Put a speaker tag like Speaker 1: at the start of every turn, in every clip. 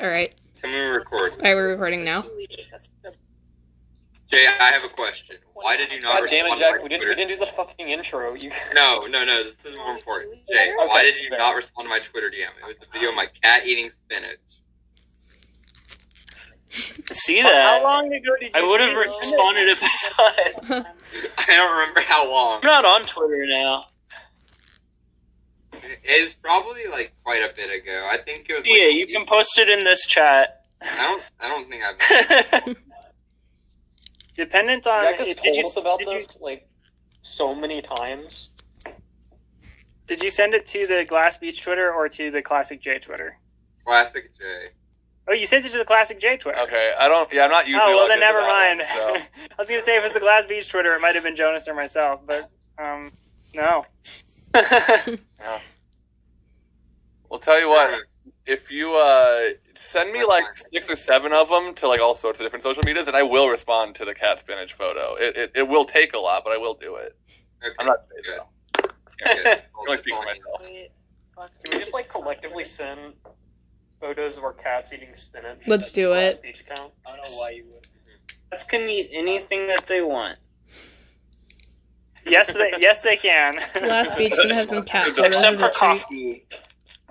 Speaker 1: Alright.
Speaker 2: Can we record?
Speaker 1: Alright, we're recording now.
Speaker 2: Jay, I have a question. Why did you not respond
Speaker 3: damn it,
Speaker 2: to
Speaker 3: Jack,
Speaker 2: my
Speaker 3: we
Speaker 2: Twitter?
Speaker 3: didn't do the fucking intro.
Speaker 2: No, this is more important. Jay, why did you not respond to my Twitter DM? It was a video of my cat eating spinach.
Speaker 4: See that?
Speaker 3: How long ago did you
Speaker 4: I would have
Speaker 3: say
Speaker 4: responded if I saw it.
Speaker 2: I don't remember how long.
Speaker 4: I'm not on Twitter now.
Speaker 2: It was probably like quite a bit ago. I think it was.
Speaker 4: Yeah, you can post it in this chat.
Speaker 2: I don't think I've.
Speaker 3: Dependent on...
Speaker 5: Jack has told us about
Speaker 3: did
Speaker 5: this, like, so many times.
Speaker 3: Did you send it to the Glass Beach Twitter or to the Classic J Twitter?
Speaker 2: Classic J.
Speaker 3: Oh, you sent it to the Classic J Twitter.
Speaker 6: Okay, I'm not usually.
Speaker 3: Oh, well
Speaker 6: logged
Speaker 3: then
Speaker 6: into
Speaker 3: never
Speaker 6: that
Speaker 3: mind.
Speaker 6: one, so.
Speaker 3: I was gonna say if it was the Glass Beach Twitter, it might have been Jonas or myself, but no.
Speaker 6: Well, tell you what, if you send me like 6 or 7 of them to like all sorts of different social medias, and I will respond to the cat spinach photo. It will take a lot, but I will do it.
Speaker 2: Okay,
Speaker 6: I'm not
Speaker 2: good.
Speaker 6: though.
Speaker 2: Okay.
Speaker 6: I can only speak for myself.
Speaker 5: Can we just, like, collectively send photos of our cats eating spinach?
Speaker 1: Let's do
Speaker 5: Glass
Speaker 1: it.
Speaker 5: Beach account?
Speaker 4: I don't know why you would. Cats can eat anything that they want.
Speaker 3: Yes, they can.
Speaker 1: Last Beach can have some cat photos
Speaker 4: Except
Speaker 1: as
Speaker 4: for
Speaker 1: a treat.
Speaker 4: coffee.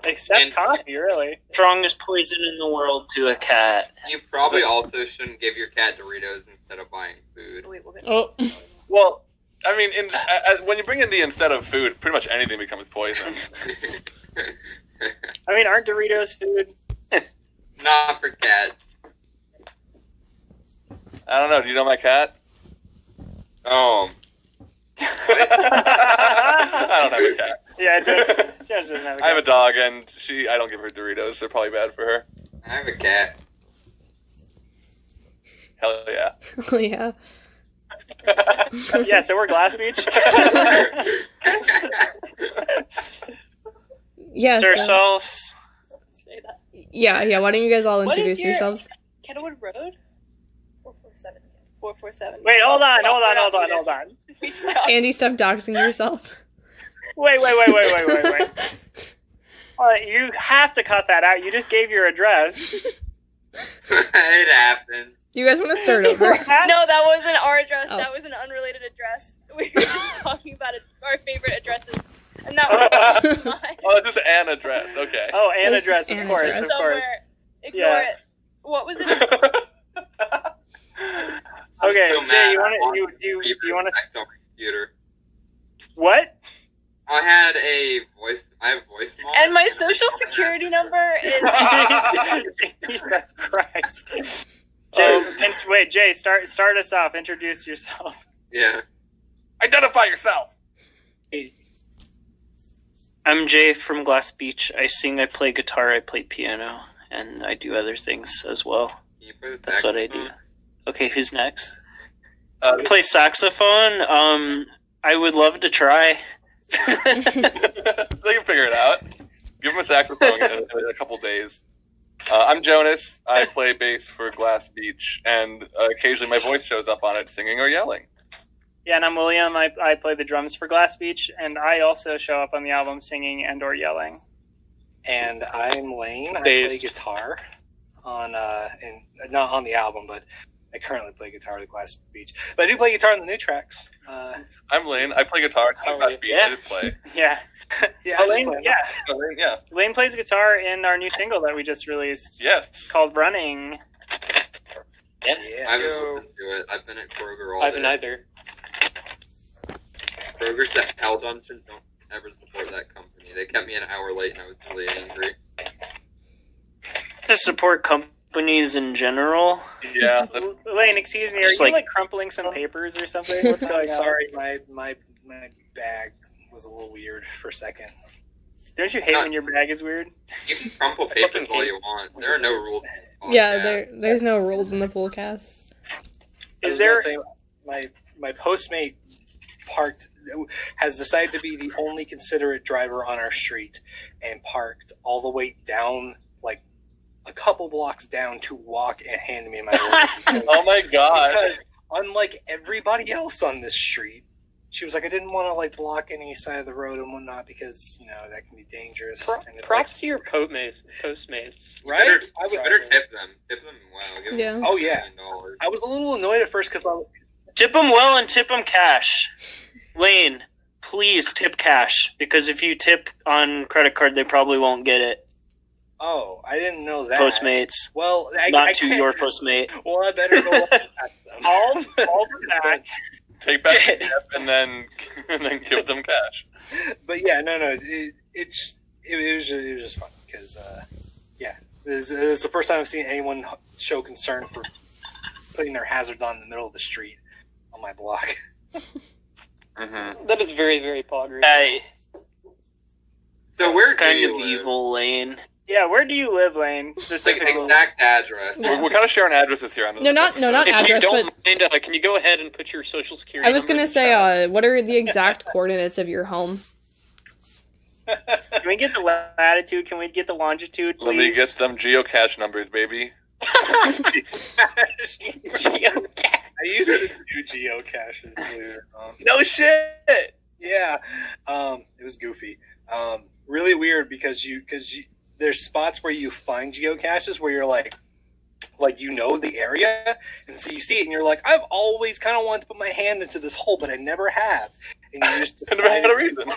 Speaker 3: Except
Speaker 2: And-
Speaker 3: coffee, really.
Speaker 4: Strongest poison in the world to a cat.
Speaker 2: You probably also shouldn't give your cat Doritos instead of buying food.
Speaker 1: Oh.
Speaker 6: Well, I mean, when you bring in the instead of food, pretty much anything becomes poison.
Speaker 3: I mean, aren't Doritos food?
Speaker 2: Not for cats.
Speaker 6: I don't know. Do you know my cat? I don't have a cat.
Speaker 3: Yeah, Jonas doesn't have a cat.
Speaker 6: I have a dog, and I don't give her Doritos. They're probably bad for her.
Speaker 2: I have a cat.
Speaker 6: Hell yeah.
Speaker 1: Oh, yeah.
Speaker 3: Yeah, so we're Glass Beach.
Speaker 1: Yeah, so,
Speaker 4: Yourselves.
Speaker 1: yeah, why don't you guys all
Speaker 7: What is
Speaker 1: introduce
Speaker 7: your-
Speaker 1: yourselves?
Speaker 7: Kenwood Road? 447. 447.
Speaker 3: Wait, hold on.
Speaker 7: We stopped.
Speaker 1: Andy, stop doxing yourself.
Speaker 3: Wait. You have to cut that out. You just gave your address.
Speaker 2: It happened.
Speaker 1: Do you guys want to start over?
Speaker 7: No, that wasn't our address.
Speaker 1: Oh.
Speaker 7: That was an unrelated address. We were just talking about our favorite addresses. And that was mine.
Speaker 6: Oh, it's just an address. Okay.
Speaker 3: Oh, and
Speaker 1: This is
Speaker 3: address, of
Speaker 1: an
Speaker 3: course,
Speaker 1: address.
Speaker 3: of course.
Speaker 7: Somewhere. Ignore
Speaker 3: Yeah.
Speaker 7: it. What was it?
Speaker 2: I'm
Speaker 3: Okay,
Speaker 2: so
Speaker 3: Jay,
Speaker 2: mad.
Speaker 3: you
Speaker 2: I
Speaker 3: want
Speaker 2: want
Speaker 3: to? You
Speaker 2: paper
Speaker 3: want to?
Speaker 2: effect on my computer.
Speaker 3: What?
Speaker 2: I had a voice. I have voice mod.
Speaker 7: And my social security number is...
Speaker 3: Jesus Christ. Jay, wait, Jay, start us off. Introduce yourself.
Speaker 2: Yeah.
Speaker 6: Identify yourself.
Speaker 4: I'm Jay from Glass Beach. I sing, I play guitar, I play piano, and I do other things as well.
Speaker 2: Can you play the
Speaker 4: That's what I do.
Speaker 2: saxophone?
Speaker 4: Okay, who's next? I play saxophone. I would love to try.
Speaker 6: They can figure it out. Give them a saxophone in a couple days. I'm Jonas. I play bass for Glass Beach, and occasionally my voice shows up on it singing or yelling.
Speaker 3: Yeah, and I'm William. I play the drums for Glass Beach, and I also show up on the album singing and or yelling.
Speaker 8: And I'm Lane. I play guitar on and not on the album, but I currently play guitar with Glass Beach. But I do play guitar on the new tracks.
Speaker 6: I'm Lane. I play guitar.
Speaker 4: Oh,
Speaker 6: Glass Beach.
Speaker 4: yeah.
Speaker 6: I just play.
Speaker 3: Yeah.
Speaker 8: Yeah,
Speaker 3: Oh,
Speaker 8: I just
Speaker 3: Lane,
Speaker 8: play.
Speaker 3: yeah.
Speaker 6: Lane, yeah.
Speaker 3: Lane plays guitar in our new single that we just released
Speaker 6: Yes.
Speaker 3: called Running.
Speaker 8: Yeah.
Speaker 2: I haven't listened to it. I've been at Kroger all
Speaker 5: I
Speaker 2: day.
Speaker 5: haven't either.
Speaker 2: Kroger's that Hell Dungeon. Don't ever support that company. They kept me an hour late, and I was really angry.
Speaker 4: To support companies in general.
Speaker 6: Yeah.
Speaker 3: Lane, excuse me, are
Speaker 4: Just
Speaker 3: you
Speaker 4: like-
Speaker 3: like crumpling some papers or something? What's
Speaker 8: I'm
Speaker 3: going on?
Speaker 8: sorry, my bag was a little weird for a second.
Speaker 3: Don't you hate when your bag is weird?
Speaker 2: You can crumple papers all you want. There are no rules. in this podcast.
Speaker 1: Yeah, there's no rules in the full cast.
Speaker 8: I
Speaker 3: Is
Speaker 8: was
Speaker 3: there?
Speaker 8: gonna say, my Postmate has decided to be the only considerate driver on our street and parked all the way down, like a couple blocks down, to walk and hand me my order.
Speaker 6: Oh my god.
Speaker 8: Because unlike everybody else on this street, she was like, I didn't want to like block any side of the road and whatnot because that can be dangerous. And it's
Speaker 5: Props to your Postmates.
Speaker 2: You
Speaker 8: Right?
Speaker 2: better tip them. Tip them well. Give them
Speaker 1: Yeah.
Speaker 8: Oh yeah.
Speaker 2: $1
Speaker 8: I was a little annoyed at first because
Speaker 4: Tip them well and tip them cash. Lane, please tip cash, because if you tip on credit card, they probably won't get it.
Speaker 8: I didn't know that.
Speaker 4: Postmates.
Speaker 8: Well, I
Speaker 4: Not to
Speaker 8: can't-
Speaker 4: your Postmate.
Speaker 8: Well, I better go watch them.
Speaker 3: All the back.
Speaker 6: Take back the tip and then give them cash.
Speaker 8: But yeah, no, it was just fun because it's the first time I've seen anyone show concern for putting their hazards on in the middle of the street on my block.
Speaker 6: Mm-hmm.
Speaker 5: That is very, very poggers.
Speaker 4: Hey,
Speaker 2: So where do
Speaker 4: kind
Speaker 2: you
Speaker 4: of
Speaker 2: live?
Speaker 4: evil, Lane.
Speaker 3: Yeah, where do you live, Lane?
Speaker 2: Like
Speaker 3: Specifically.
Speaker 2: exact address.
Speaker 6: We're kind of sharing addresses here. On this
Speaker 1: No, not
Speaker 5: If
Speaker 1: address,
Speaker 5: you don't
Speaker 1: but
Speaker 5: mind, can you go ahead and put your social security
Speaker 1: I was
Speaker 5: number
Speaker 1: gonna
Speaker 5: in the
Speaker 1: say,
Speaker 5: chat?
Speaker 1: what are the exact coordinates of your home?
Speaker 3: Can we get the latitude? Can we get the longitude, please?
Speaker 6: Let me get them geocache numbers, baby.
Speaker 8: I used to do geocaches. believe it or not.
Speaker 6: No shit.
Speaker 8: Yeah, it was goofy. Really weird because there's spots where you find geocaches where you're like the area, and so you see it and you're like, I've always kind of wanted to put my hand into this hole, but I never have. And you just
Speaker 6: I never had a reason.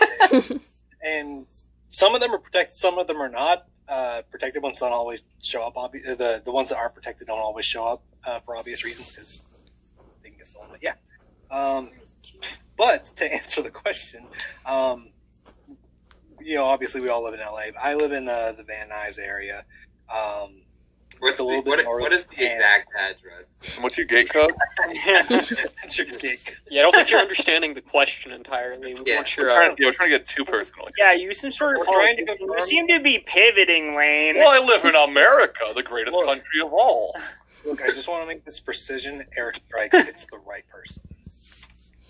Speaker 8: And some of them are protected, some of them are not. Protected ones don't always show up. The ones that aren't protected don't always show up for obvious reasons because they can get stolen. But yeah. But to answer the question, obviously we all live in LA. I live in the Van Nuys area.
Speaker 2: What's
Speaker 8: a little bit north
Speaker 2: what is the
Speaker 8: and-
Speaker 2: exact address?
Speaker 6: What's your gate code?
Speaker 8: That's your gig.
Speaker 5: Yeah, I don't think you're understanding the question entirely. We
Speaker 2: Yeah.
Speaker 5: want your,
Speaker 6: Yeah, we're trying to get too personal.
Speaker 3: Yeah, you seem sort of.
Speaker 8: We're trying to
Speaker 3: You
Speaker 8: confirm-
Speaker 3: seem to be pivoting, Lane.
Speaker 6: Well, I live in America, the greatest
Speaker 8: Look.
Speaker 6: country of all.
Speaker 8: Look, I just want to make this precision airstrike. It's the right person.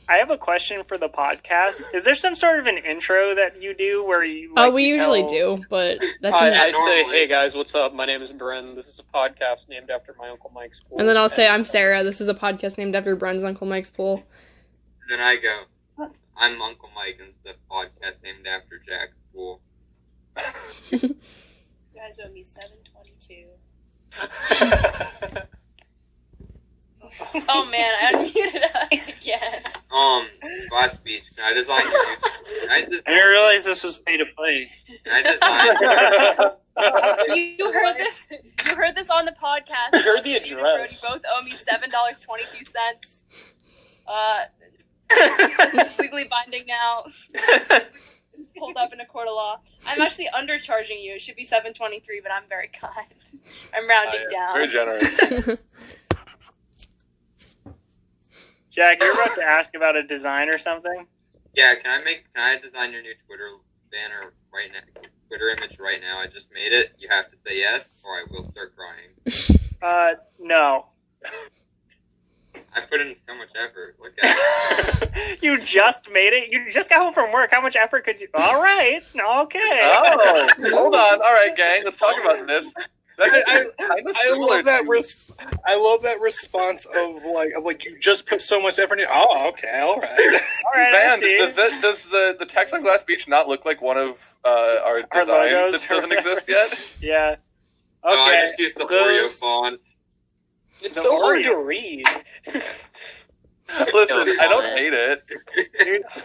Speaker 3: I have a question for the podcast. Is there some sort of an intro that you do where you?
Speaker 1: Oh,
Speaker 3: like,
Speaker 1: we
Speaker 3: you
Speaker 1: usually
Speaker 3: tell-
Speaker 1: do, but that's
Speaker 5: I
Speaker 1: enough.
Speaker 5: say,
Speaker 2: normally.
Speaker 5: hey guys, what's up? My name is Bren. This is a podcast named after my Uncle Mike's pool.
Speaker 1: And then I'll say, I'm Sarah. This is a podcast named after Bren's Uncle Mike's pool.
Speaker 2: And then I go, I'm Uncle Mike, and it's a podcast named after Jack's pool.
Speaker 7: You guys owe me $7.22. Oh man, I unmuted us again.
Speaker 2: Glass Beach, can I design your new...
Speaker 4: I didn't realize this was pay to play.
Speaker 2: Can I design...
Speaker 7: You heard this? You heard this on the podcast.
Speaker 5: I heard the
Speaker 7: David and
Speaker 5: address.
Speaker 7: Brody both owe me $7.22. It's legally binding now. Pulled up in a court of law. I'm actually undercharging you. It should be $7.23, but I'm very kind. I'm rounding down.
Speaker 6: Very generous.
Speaker 3: Jack, you're about to ask about a design or something.
Speaker 2: Yeah, can I design your new Twitter banner right now? Twitter image right now. I just made it. You have to say yes, or I will start crying.
Speaker 3: No.
Speaker 2: I put in so much effort. Look at it.
Speaker 3: You just made it? You just got home from work. How much effort could you... All right. Okay.
Speaker 6: Oh, hold on. All right, gang. Let's talk about this. That's kind of
Speaker 8: I
Speaker 6: similar
Speaker 8: love that.
Speaker 6: to-
Speaker 8: I love that response of like you just put so much effort in. Oh, okay, all right.
Speaker 3: All right, I
Speaker 6: Man,
Speaker 3: see.
Speaker 6: does the text on Glass Beach not look like one of our designs
Speaker 3: logos
Speaker 6: that doesn't exist yet?
Speaker 3: Yeah. Okay.
Speaker 2: No, I just used the
Speaker 3: Goes-
Speaker 2: Oreo font.
Speaker 5: It's
Speaker 3: The
Speaker 5: so hard
Speaker 3: Oreo.
Speaker 5: to read.
Speaker 6: Listen, I don't hate it.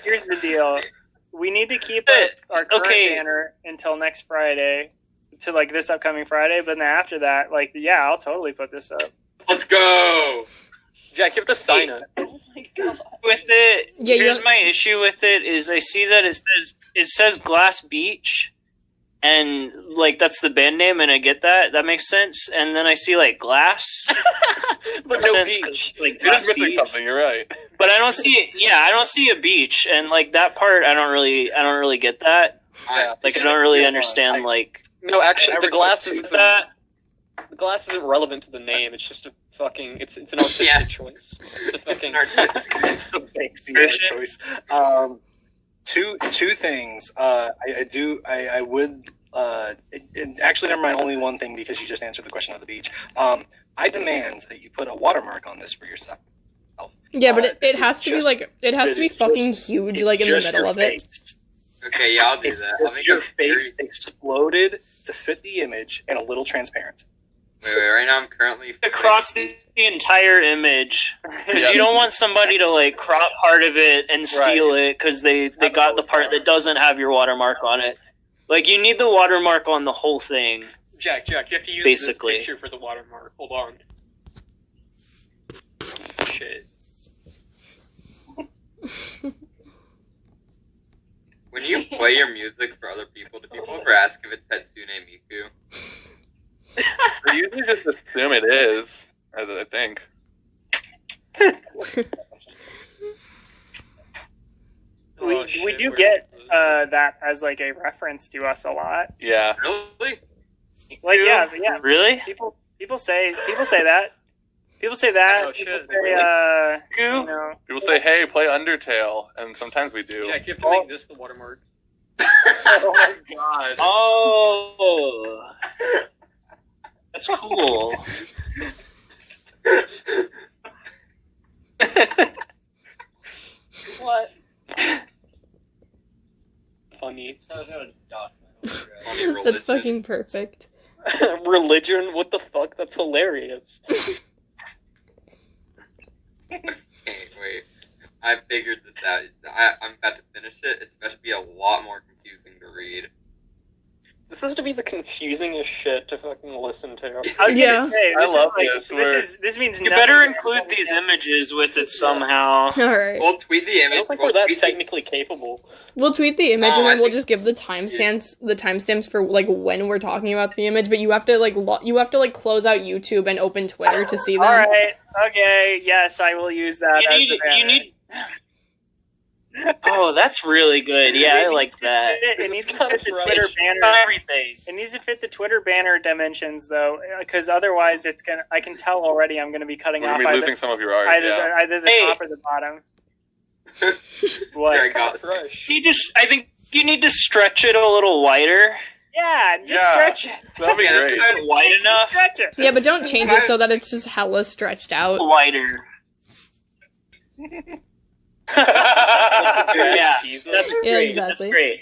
Speaker 3: Here's the deal. We need to keep our current
Speaker 4: Okay.
Speaker 3: banner until next Friday, to like this upcoming Friday. But then after that, like, yeah, I'll totally put this up.
Speaker 2: Let's go.
Speaker 5: Jack, you have to sign it.
Speaker 7: Oh my god.
Speaker 4: With it,
Speaker 1: Yeah, you
Speaker 4: here's
Speaker 1: have-
Speaker 4: my issue with it is I see that it says Glass Beach, and like that's the band name, and I get that makes sense. And then I see like glass,
Speaker 5: But
Speaker 4: makes
Speaker 5: no
Speaker 4: sense,
Speaker 5: beach.
Speaker 4: like
Speaker 6: It
Speaker 4: Glass
Speaker 6: is missing
Speaker 4: Beach.
Speaker 6: something. You're right.
Speaker 4: But I don't see it. Yeah, I don't see a beach, and like that part, I don't really get that. Like I don't really understand like
Speaker 5: No, actually,
Speaker 8: I
Speaker 5: the glass
Speaker 8: request
Speaker 5: is
Speaker 4: that.
Speaker 5: the glass isn't relevant to the name. It's just a fucking. It's an artistic
Speaker 2: Yeah.
Speaker 5: choice. It's a fucking.
Speaker 8: It's a big
Speaker 4: Christian?
Speaker 8: choice. Two things. I would. Actually, never mind. Only one thing because you just answered the question of the beach. I demand that you put a watermark on this for yourself.
Speaker 1: Yeah, but it has to be like it has to be
Speaker 8: it's
Speaker 1: fucking
Speaker 8: just-
Speaker 1: huge,
Speaker 8: it's
Speaker 1: like in the
Speaker 8: just
Speaker 1: middle
Speaker 8: your
Speaker 1: of it.
Speaker 8: face.
Speaker 2: Okay, yeah, I'll do
Speaker 8: It's
Speaker 2: that. I'll
Speaker 8: just
Speaker 2: make
Speaker 8: your
Speaker 2: a very...
Speaker 8: face exploded to fit the image and a little transparent.
Speaker 2: Wait, right now I'm currently...
Speaker 4: Across the entire image, because
Speaker 6: Yeah.
Speaker 4: you don't want somebody to like crop part of it and steal it because they got the part that doesn't have your watermark on it. Like you need the watermark on the whole thing.
Speaker 5: Jack, you have to use
Speaker 4: Basically.
Speaker 5: this picture for the watermark. Hold on. Shit.
Speaker 2: When you play your music for other people, do people ever ask if it's Hatsune Miku?
Speaker 6: They usually just assume it is, I think.
Speaker 3: We do get that as like a reference to us a lot.
Speaker 6: Yeah.
Speaker 2: Really?
Speaker 3: Like yeah.
Speaker 4: Really?
Speaker 3: People say that. People say that.
Speaker 5: Oh,
Speaker 3: People
Speaker 5: shit,
Speaker 3: say,
Speaker 5: really?
Speaker 3: you know,
Speaker 6: People say, hey, play Undertale, and sometimes we do.
Speaker 5: Jack, you have to make this the watermark.
Speaker 6: Oh my god.
Speaker 4: Oh, that's cool.
Speaker 7: What?
Speaker 5: Funny.
Speaker 2: Funny
Speaker 1: That's
Speaker 2: religion.
Speaker 1: fucking perfect.
Speaker 5: Religion? What the fuck? That's hilarious.
Speaker 2: Okay, wait. I figured this out. I'm about to finish it. It's about to be a lot more confusing to read.
Speaker 5: This has to be the confusingest shit to fucking listen to.
Speaker 3: I was
Speaker 1: Yeah.
Speaker 3: gonna say,
Speaker 6: I love
Speaker 3: this.
Speaker 6: this.
Speaker 3: This means
Speaker 4: You
Speaker 3: nothing
Speaker 4: better
Speaker 3: to
Speaker 4: include
Speaker 3: everybody
Speaker 4: these
Speaker 3: else.
Speaker 4: images with it somehow.
Speaker 1: All right,
Speaker 2: We'll tweet the
Speaker 5: I
Speaker 2: image.
Speaker 5: don't think
Speaker 2: we'll
Speaker 5: we're that
Speaker 2: tweet the-
Speaker 5: technically capable.
Speaker 1: we'll tweet the image
Speaker 2: Oh,
Speaker 1: and
Speaker 2: I
Speaker 1: then we'll
Speaker 2: think-
Speaker 1: just give the timestamps for like when we're talking about the image. But you have to like close out YouTube and open Twitter to see them.
Speaker 3: All right. Okay. Yes, I will use that. as the banner.
Speaker 4: You need. Oh, that's really good. Yeah, I like that.
Speaker 3: It needs to fit the Twitter
Speaker 4: It's
Speaker 3: banner.
Speaker 4: everything.
Speaker 3: It needs to fit the Twitter banner dimensions, though, because otherwise, it's gonna. I can tell already. I'm gonna be cutting
Speaker 6: We're
Speaker 3: off
Speaker 6: going to be losing some of your art, yeah.
Speaker 3: either the
Speaker 4: Hey.
Speaker 3: top or the bottom.
Speaker 2: Here, I
Speaker 3: What?
Speaker 2: got it.
Speaker 5: Fresh.
Speaker 4: I think you need to stretch it a little wider.
Speaker 3: Yeah, just
Speaker 6: Yeah.
Speaker 3: stretch it.
Speaker 6: That'll be
Speaker 2: Yeah,
Speaker 6: great.
Speaker 2: that's-
Speaker 4: Wide enough.
Speaker 3: Stretch it.
Speaker 1: Yeah, but don't change it so that it's just hella stretched out.
Speaker 4: Wider. Yeah,
Speaker 5: Jesus.
Speaker 4: that's
Speaker 1: Yeah,
Speaker 4: great.
Speaker 1: exactly.
Speaker 4: That's great.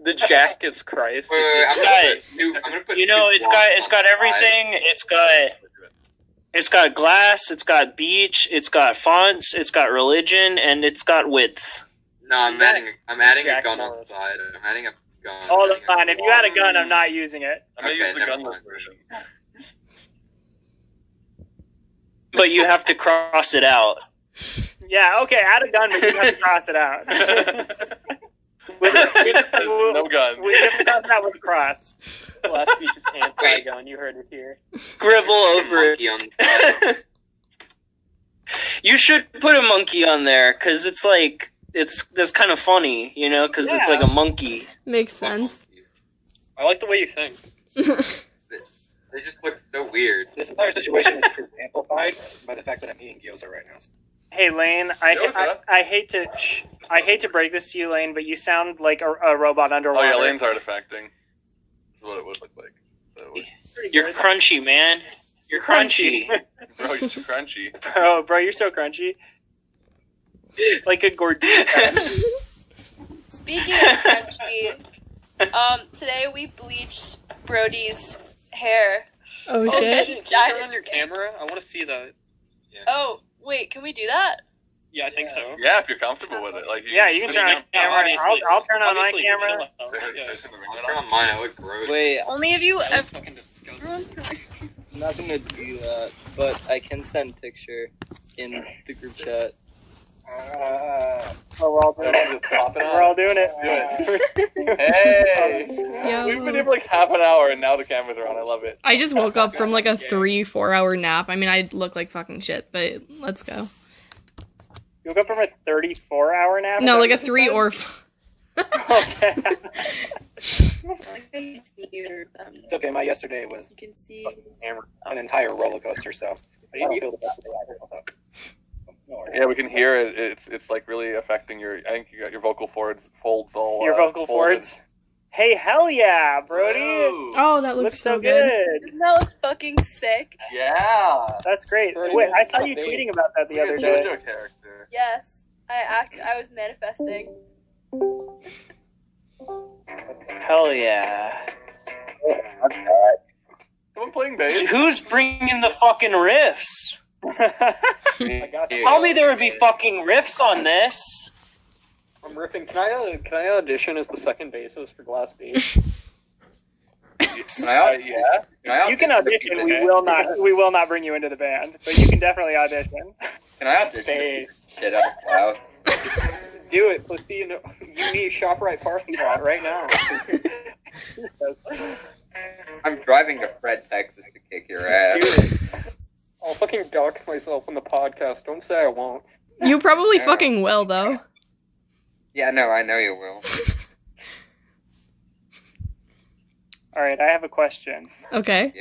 Speaker 5: The Jack gives Christ.
Speaker 2: Wait,
Speaker 5: is
Speaker 2: I'm
Speaker 5: just-
Speaker 2: gonna put
Speaker 4: You know,
Speaker 2: two
Speaker 4: it's
Speaker 2: blocks
Speaker 4: got
Speaker 2: on the
Speaker 4: everything. It's got glass. It's got beach. It's got fonts. It's got religion, and it's got width.
Speaker 2: side. No, I'm adding a
Speaker 5: Jack
Speaker 2: gun on the
Speaker 5: Norris.
Speaker 2: side. I'm adding a gun.
Speaker 3: Hold
Speaker 2: I'm adding
Speaker 3: on. If you had a gun, I'm
Speaker 2: wall.
Speaker 3: not using it.
Speaker 6: I'm going to
Speaker 2: Okay,
Speaker 6: use the
Speaker 2: never
Speaker 6: gunless
Speaker 2: mind.
Speaker 6: version.
Speaker 4: But you have to cross it out.
Speaker 3: Yeah. Okay. Add a gun, but you have to cross it out.
Speaker 6: No gun.
Speaker 3: We have to cross it out with a cross.
Speaker 5: Last speech is anti-gun. You heard it here.
Speaker 4: Scribble over it.
Speaker 2: Monkey on the side.
Speaker 4: You should put a monkey on there because it's like that's kind of funny, you know, because it's like a monkey.
Speaker 1: Makes
Speaker 2: Fuck
Speaker 1: sense.
Speaker 2: monkeys.
Speaker 5: I like the way you think.
Speaker 2: They just look so weird.
Speaker 8: This entire situation is amplified by the fact that I'm eating gyoza right now.
Speaker 3: Hey Lane, I hate to break this to you, Lane, but you sound like a robot
Speaker 6: Oh,
Speaker 3: underwater.
Speaker 6: yeah, Lane's artifacting. This is what it would look like. So,
Speaker 4: You're crunchy, man. You're crunchy.
Speaker 6: bro, you're too crunchy.
Speaker 3: Bro, you're so crunchy. Like a gordita.
Speaker 7: Speaking of crunchy, today we bleached Brody's hair.
Speaker 1: Oh
Speaker 7: Okay.
Speaker 1: shit.
Speaker 5: Can you turn on your camera? I want to see that.
Speaker 7: Oh, wait, can we do that?
Speaker 5: Yeah, I think so.
Speaker 6: Yeah, if you're comfortable with it. Like,
Speaker 3: Yeah, you can turn on your camera.
Speaker 5: Obviously.
Speaker 3: I'll turn on my
Speaker 5: Obviously,
Speaker 3: camera.
Speaker 5: chill out. Yeah.
Speaker 2: I'll turn on mine. I look gross.
Speaker 9: Wait,
Speaker 7: Only if you.
Speaker 5: That was fucking disgusting.
Speaker 7: Everyone's crying.
Speaker 9: I'm not gonna do that, but I can send picture in the group chat.
Speaker 3: Oh, we're all doing it.
Speaker 6: Pop it
Speaker 3: We're all doing it.
Speaker 6: Hey!
Speaker 1: Yo.
Speaker 6: We've been here for like half an hour and now the cameras are on. I love it.
Speaker 1: I just woke up from like a 3-4 hour nap. I mean, I look like fucking shit, but let's go.
Speaker 3: You woke up from a 34-hour nap?
Speaker 1: No, like a
Speaker 3: Is that
Speaker 1: 3 or.
Speaker 3: Okay.
Speaker 8: It's okay. My yesterday was
Speaker 7: You can see.
Speaker 8: an entire roller coaster, so I don't feel the best today either. No worries.
Speaker 6: Yeah, we can hear it. It's like really affecting your. I think you got your vocal folds all.
Speaker 3: Your vocal
Speaker 6: folded.
Speaker 3: cords. Hey, hell yeah, Brody!
Speaker 6: Whoa.
Speaker 1: Oh, that looks so good.
Speaker 7: Doesn't that look fucking sick?
Speaker 6: Yeah.
Speaker 3: That's great.
Speaker 5: Brody,
Speaker 3: Wait, I
Speaker 5: that's
Speaker 3: saw
Speaker 5: not
Speaker 3: you
Speaker 5: base.
Speaker 3: tweeting about that the
Speaker 6: Look
Speaker 3: other
Speaker 6: at
Speaker 3: day.
Speaker 6: JoJo character.
Speaker 7: Yes. I was manifesting.
Speaker 4: Hell yeah.
Speaker 6: Someone playing bass?
Speaker 4: Who's bringing the fucking riffs?
Speaker 5: I got you.
Speaker 4: Tell me there would be fucking riffs on this.
Speaker 5: I'm riffing. Can I audition as the second bassist for Glass Beach?
Speaker 6: Yeah.
Speaker 3: You can audition. We will not bring you into the band, but you can definitely audition.
Speaker 10: Can I audition
Speaker 5: Bass.
Speaker 10: shit out of Klaus?
Speaker 5: Do it. Let's see. You need ShopRite parking lot right now.
Speaker 10: I'm driving to Fred, Texas to kick your ass.
Speaker 5: Do it. I'll fucking dox myself on the podcast. Don't say I won't.
Speaker 1: You probably
Speaker 10: Yeah.
Speaker 1: fucking will, though.
Speaker 10: Yeah, no, I know you will.
Speaker 3: All right, I have a question.
Speaker 1: Okay.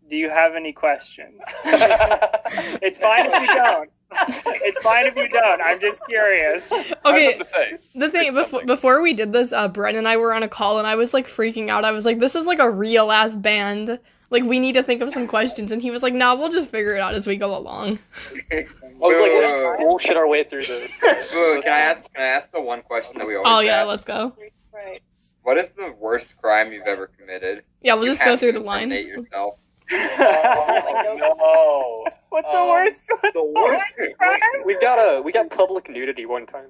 Speaker 3: Do you have any questions? It's fine if you don't. It's fine if you don't. I'm just curious.
Speaker 6: I have
Speaker 1: Okay,
Speaker 6: something to say.
Speaker 1: the thing, before we did this, Brent and I were on a call, and I was, like, freaking out. I was like, this is, like, a real-ass band. Like, we need to think of some questions. And he was like, nah, we'll just figure it out as we go along.
Speaker 5: I was like, let's just bullshit our way through this.
Speaker 10: Ooh, can I ask the one question that we always
Speaker 1: Oh, yeah,
Speaker 10: ask?
Speaker 1: let's go.
Speaker 7: Right.
Speaker 10: What is the worst crime you've ever committed?
Speaker 1: Yeah, we'll
Speaker 10: You
Speaker 1: just go
Speaker 10: have
Speaker 1: through
Speaker 10: to
Speaker 1: the lines.
Speaker 10: incriminate yourself.
Speaker 6: No.
Speaker 3: What's the worst? What's
Speaker 5: The worst.
Speaker 3: crime?
Speaker 5: We got public nudity one time.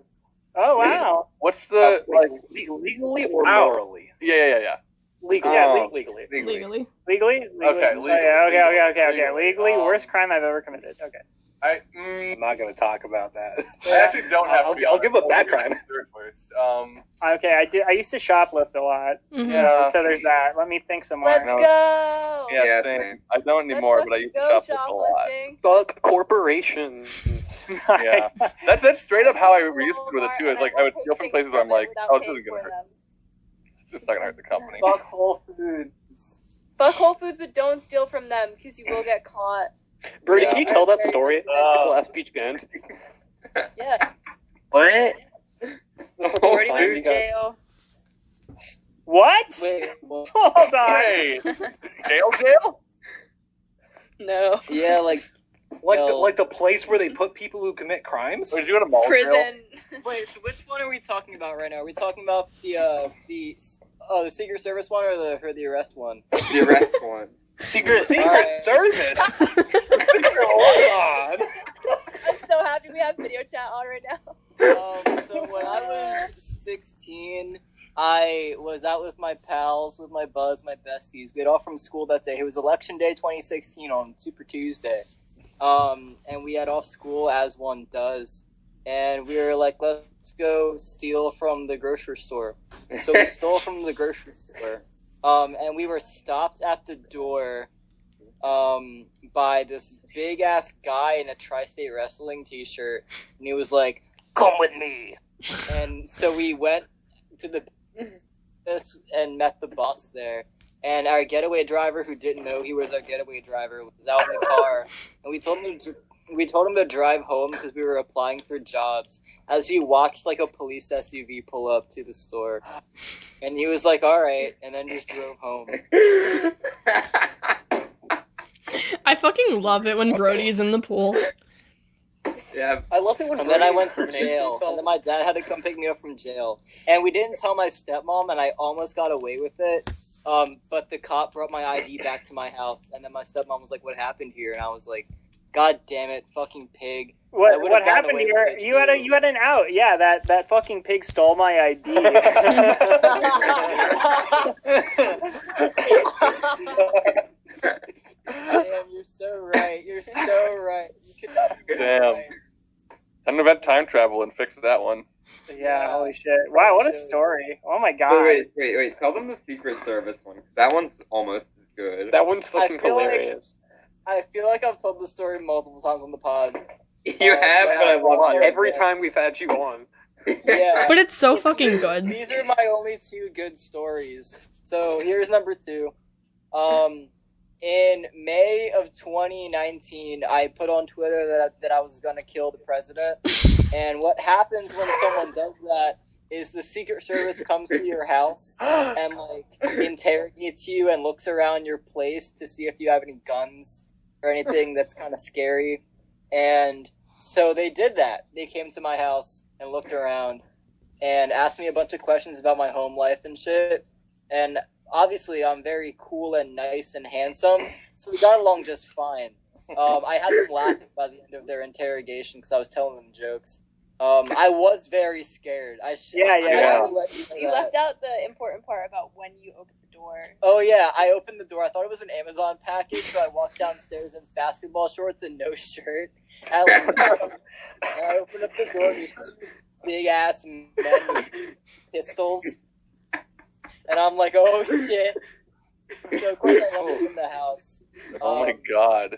Speaker 3: Oh, wow.
Speaker 6: What's the like?
Speaker 8: Legally or
Speaker 6: Ow.
Speaker 8: morally?
Speaker 6: Yeah.
Speaker 5: Legally.
Speaker 3: Yeah,
Speaker 5: legally.
Speaker 1: Legally.
Speaker 3: Legally?
Speaker 6: Okay,
Speaker 3: Oh,
Speaker 6: legally.
Speaker 3: yeah, okay.
Speaker 6: Legally.
Speaker 3: Legally, worst crime I've ever committed. Okay.
Speaker 8: I'm not going to talk about that.
Speaker 6: I actually don't have.
Speaker 8: I'll-
Speaker 6: to be
Speaker 8: I'll
Speaker 6: honest.
Speaker 8: give a bad
Speaker 6: I'll
Speaker 8: crime.
Speaker 6: give third worst.
Speaker 3: Okay, I used to shoplift a lot.
Speaker 1: Mhm.
Speaker 3: So there's that. Let me think some more.
Speaker 7: Let's
Speaker 6: No.
Speaker 7: go.
Speaker 6: Yeah,
Speaker 10: Yeah,
Speaker 6: same.
Speaker 10: same.
Speaker 6: I don't anymore, but I used to
Speaker 7: go
Speaker 6: shop a lot.
Speaker 7: shoplifting.
Speaker 5: Fuck corporations.
Speaker 6: Yeah, that's straight up how I used to do it
Speaker 7: Walmart,
Speaker 6: too. It's
Speaker 7: and
Speaker 6: like
Speaker 7: I
Speaker 6: I
Speaker 7: will
Speaker 6: would steal
Speaker 7: take
Speaker 6: from
Speaker 7: things
Speaker 6: places where I'm
Speaker 7: from it
Speaker 6: like,
Speaker 7: without
Speaker 6: oh, this
Speaker 7: paying
Speaker 6: isn't gonna
Speaker 7: for
Speaker 6: hurt.
Speaker 7: them.
Speaker 6: It's not gonna hurt the company.
Speaker 3: Fuck Whole Foods.
Speaker 7: Fuck Whole Foods, but don't steal from them because you will get caught.
Speaker 5: Brody,
Speaker 6: Yeah.
Speaker 5: can you tell that story at the Glass Beach band?
Speaker 7: Yeah.
Speaker 4: What?
Speaker 7: Already
Speaker 5: fine,
Speaker 7: was
Speaker 5: you
Speaker 7: in
Speaker 5: got-
Speaker 7: jail.
Speaker 3: What?
Speaker 9: Wait, well,
Speaker 3: Hold on.
Speaker 6: Hey, jail.
Speaker 7: No.
Speaker 9: yeah, like,
Speaker 8: Like the place where they put people who commit crimes?
Speaker 6: Did you go to mall jail?
Speaker 7: Prison.
Speaker 9: wait, so which one are we talking about right now? Are we talking about the Secret Service one or the arrest one?
Speaker 10: The arrest one.
Speaker 6: Secret.
Speaker 8: Secret Service! Hold on!
Speaker 7: I'm so happy we have video chat on right now.
Speaker 9: So when I was 16, I was out with my pals, with my buds, my besties. We had all from school that day. It was Election Day 2016 on Super Tuesday. And we had off school as one does. And we were like, let's go steal from the grocery store. So we stole from the grocery store. And we were stopped at the door by this big ass guy in a Tri-State Wrestling t-shirt. And he was like, come with me. And so we went to the and met the boss there. And our getaway driver, who didn't know he was our getaway driver, was out in the car. And we told him to drive home because we were applying for jobs. As he watched like a police SUV pull up to the store, and he was like, "All right," and then just drove home.
Speaker 1: I fucking love it when Brody's in the pool.
Speaker 10: Yeah.
Speaker 5: I love it when
Speaker 9: And then I
Speaker 5: Brody
Speaker 9: went to
Speaker 5: incriminates
Speaker 9: jail.
Speaker 5: themselves.
Speaker 9: And then my dad had to come pick me up from jail. And we didn't tell my stepmom, and I almost got away with it. But the cop brought my ID back to my house, and then my stepmom was like, "What happened here?" And I was like, "God damn it, fucking pig." I
Speaker 3: What
Speaker 9: would've gotten
Speaker 3: happened
Speaker 9: away
Speaker 3: here?
Speaker 9: with it,
Speaker 3: You had an out. Yeah, that fucking pig stole my ID.
Speaker 9: Damn, you're so right. You're so right. You could not be
Speaker 6: Damn.
Speaker 9: right.
Speaker 6: Time to invent time travel and fix that one.
Speaker 3: Yeah, holy shit. Wow, what a story. Oh my god.
Speaker 10: Wait. Tell them the Secret Service one. That one's almost as good.
Speaker 5: That one's fucking
Speaker 9: I feel like-
Speaker 5: hilarious.
Speaker 9: I feel like I've told the story multiple times on the pod.
Speaker 10: You have, but I love you.
Speaker 5: Every time we've had you on.
Speaker 9: Yeah.
Speaker 1: But it's so fucking good.
Speaker 9: These are my only two good stories. So here's number 2. In May of 2019, I put on Twitter that I was gonna kill the president. And what happens when someone does that is the Secret Service comes to your house and like interrogates you and looks around your place to see if you have any guns or anything that's kind of scary. And so they did that. They came to my house and looked around and asked me a bunch of questions about my home life and shit. And obviously I'm very cool and nice and handsome, so we got along just fine. I had them laughing by the end of their interrogation because I was telling them jokes. I was very scared.
Speaker 7: You left out the important part about when you opened the door.
Speaker 9: Oh yeah, I opened the door. I thought it was an Amazon package, so I walked downstairs in basketball shorts and no shirt. And I opened up the door. There's two big ass men with pistols, and I'm like, oh shit. So of course I let them in the house.
Speaker 6: Oh my god.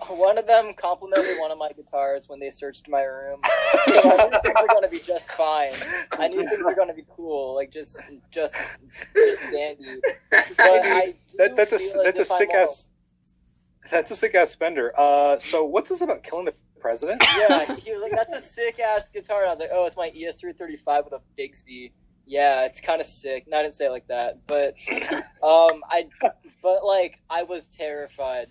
Speaker 9: One of them complimented one of my guitars when they searched my room. So I knew things were going to be just fine. I knew things were going to be cool, like just dandy. But
Speaker 8: That's a sick ass spender. So what's this about killing the president?
Speaker 9: Yeah, he was like, that's a sick ass guitar. And I was like, oh, it's my ES335 with a Bigsby. Yeah, it's kind of sick. No, I didn't say it like that, but I was terrified.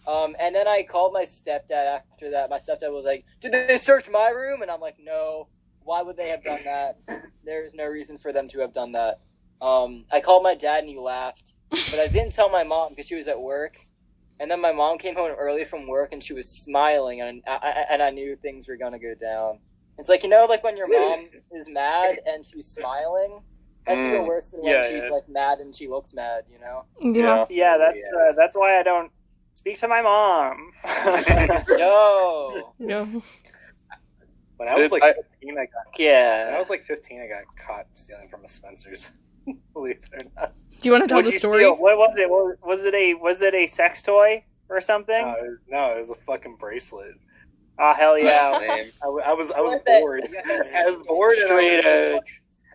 Speaker 9: And then I called my stepdad after that. My stepdad was like, did they search my room? And I'm like, no. Why would they have done that? There's no reason for them to have done that. I called my dad and he laughed, but I didn't tell my mom because she was at work. And then my mom came home early from work and she was smiling, and I knew things were gonna go down. It's like, you know, like when your mom is mad and she's smiling, that's even worse than when she's like mad and she looks mad, you know?
Speaker 3: Yeah, that's why I don't speak to my mom.
Speaker 9: Yo.
Speaker 1: Yeah.
Speaker 8: When I was like 15, I got caught stealing from a Spencer's. Believe it or not.
Speaker 1: Do you want to tell the story?
Speaker 3: What was it? Was it a sex toy or something?
Speaker 8: No, it was a fucking bracelet.
Speaker 3: Oh hell yeah!
Speaker 8: I was bored. I was bored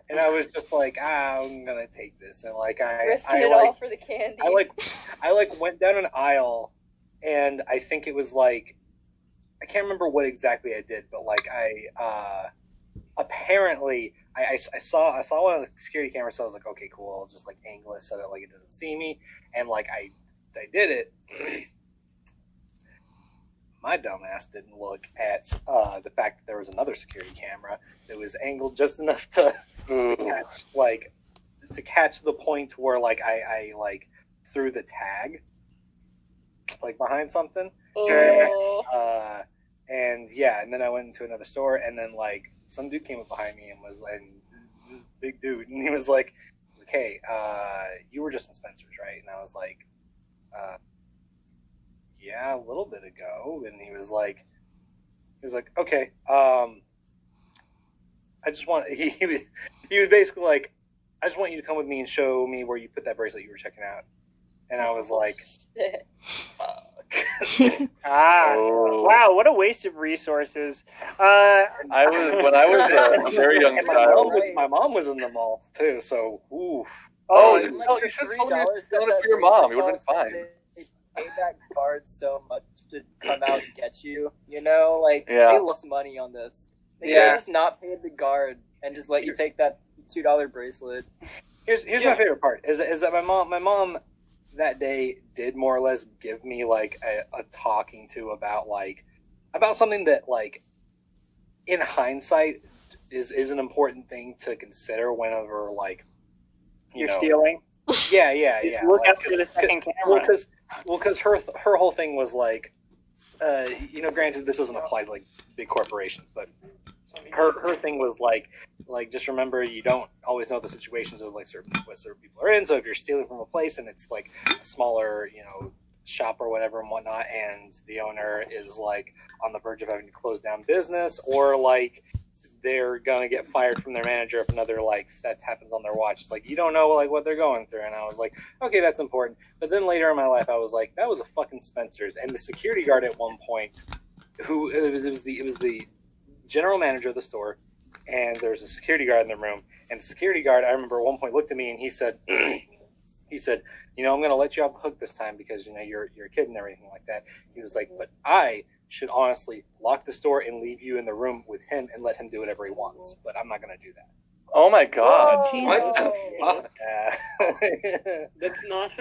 Speaker 8: and I was just like, I'm gonna take this, and like
Speaker 7: risking it all for the candy.
Speaker 8: I went down an aisle, and I think it was like, I can't remember what exactly I did, but like apparently I saw one of the security cameras, so I was like, okay, cool, I'll just like angle it so that like it doesn't see me, and like I did it. My dumbass didn't look at the fact that there was another security camera that was angled just enough to catch the point where like I like threw the tag like behind something.
Speaker 7: Oh.
Speaker 8: And then I went into another store, and then like some dude came up behind me and was like, big dude, and he was like, hey, you were just in Spencer's, right? And I was like, yeah, a little bit ago. And he was like, okay, I just want, he was basically like, I just want you to come with me and show me where you put that bracelet you were checking out. And I was like, fuck.
Speaker 3: Wow, what a waste of resources.
Speaker 6: When I was a very young child.
Speaker 8: My mom was in the mall too, so oof.
Speaker 6: You should have told it for your mom. You would have been fine.
Speaker 9: They paid that guard so much to come out and get you, you know? Like, they lost money on this. They could have just not paid the guard and just let you take that $2 bracelet.
Speaker 8: Here's my favorite part, is that my mom that day did more or less give me, like, a talking to about something that, like, in hindsight is an important thing to consider whenever, like,
Speaker 3: you're stealing?
Speaker 8: Yeah.
Speaker 3: Look after the second camera.
Speaker 8: Well, because her whole thing was like, granted this doesn't apply to like big corporations, but her thing was like just remember you don't always know the situations of like certain people are in. So if you're stealing from a place and it's like a smaller, shop or whatever and whatnot, and the owner is like on the verge of having to close down business, or like they're gonna get fired from their manager if another like theft happens on their watch. It's like you don't know like what they're going through, and I was like, okay, that's important. But then later in my life, I was like, that was a fucking Spencer's, and the security guard at one point, who it was the general manager of the store, and there was a security guard in the room, and the security guard, I remember at one point looked at me and he said, I'm gonna let you off the hook this time because you're a kid and everything like that. He was like, but I should honestly lock the store and leave you in the room with him and let him do whatever he wants. But I'm not going to do that.
Speaker 6: Oh my god.
Speaker 10: What the fuck?
Speaker 8: Yeah.
Speaker 5: That's not.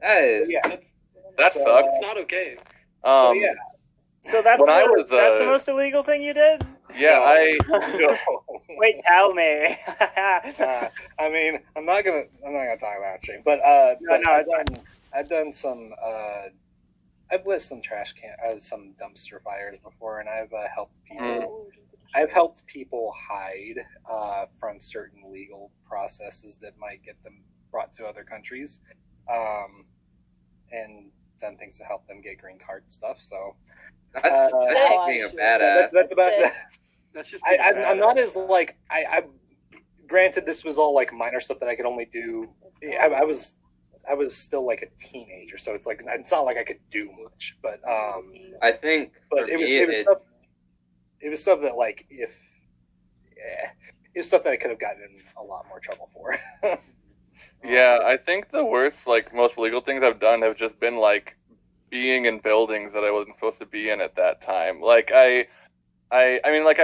Speaker 10: Hey,
Speaker 8: Yeah.
Speaker 6: That
Speaker 8: So,
Speaker 6: sucks.
Speaker 5: It's not okay.
Speaker 8: So yeah. So that's
Speaker 6: When I
Speaker 8: the,
Speaker 6: was,
Speaker 8: that's the most illegal thing you did?
Speaker 6: Yeah,
Speaker 3: Wait, tell me.
Speaker 8: I mean, I'm not gonna talk about it, stream, but
Speaker 3: No,
Speaker 8: I've done some I've lit some trash can, some dumpster fires before, and I've helped people. I've helped people hide from certain legal processes that might get them brought to other countries, and done things to help them get green card stuff. So
Speaker 10: that's being a badass.
Speaker 8: that's about.
Speaker 7: Sick.
Speaker 5: That's just.
Speaker 8: I'm not as like I. Granted, this was all like minor stuff that I could only do. I was still like a teenager, so it's like it's not like I could do much. But
Speaker 10: I think
Speaker 8: but
Speaker 10: for
Speaker 8: it was
Speaker 10: me,
Speaker 8: it was stuff that like it was stuff that I could have gotten in a lot more trouble for.
Speaker 6: Yeah, I think the worst, like, most legal things I've done have just been, like, being in buildings that I wasn't supposed to be in at that time. Like, I mean, like,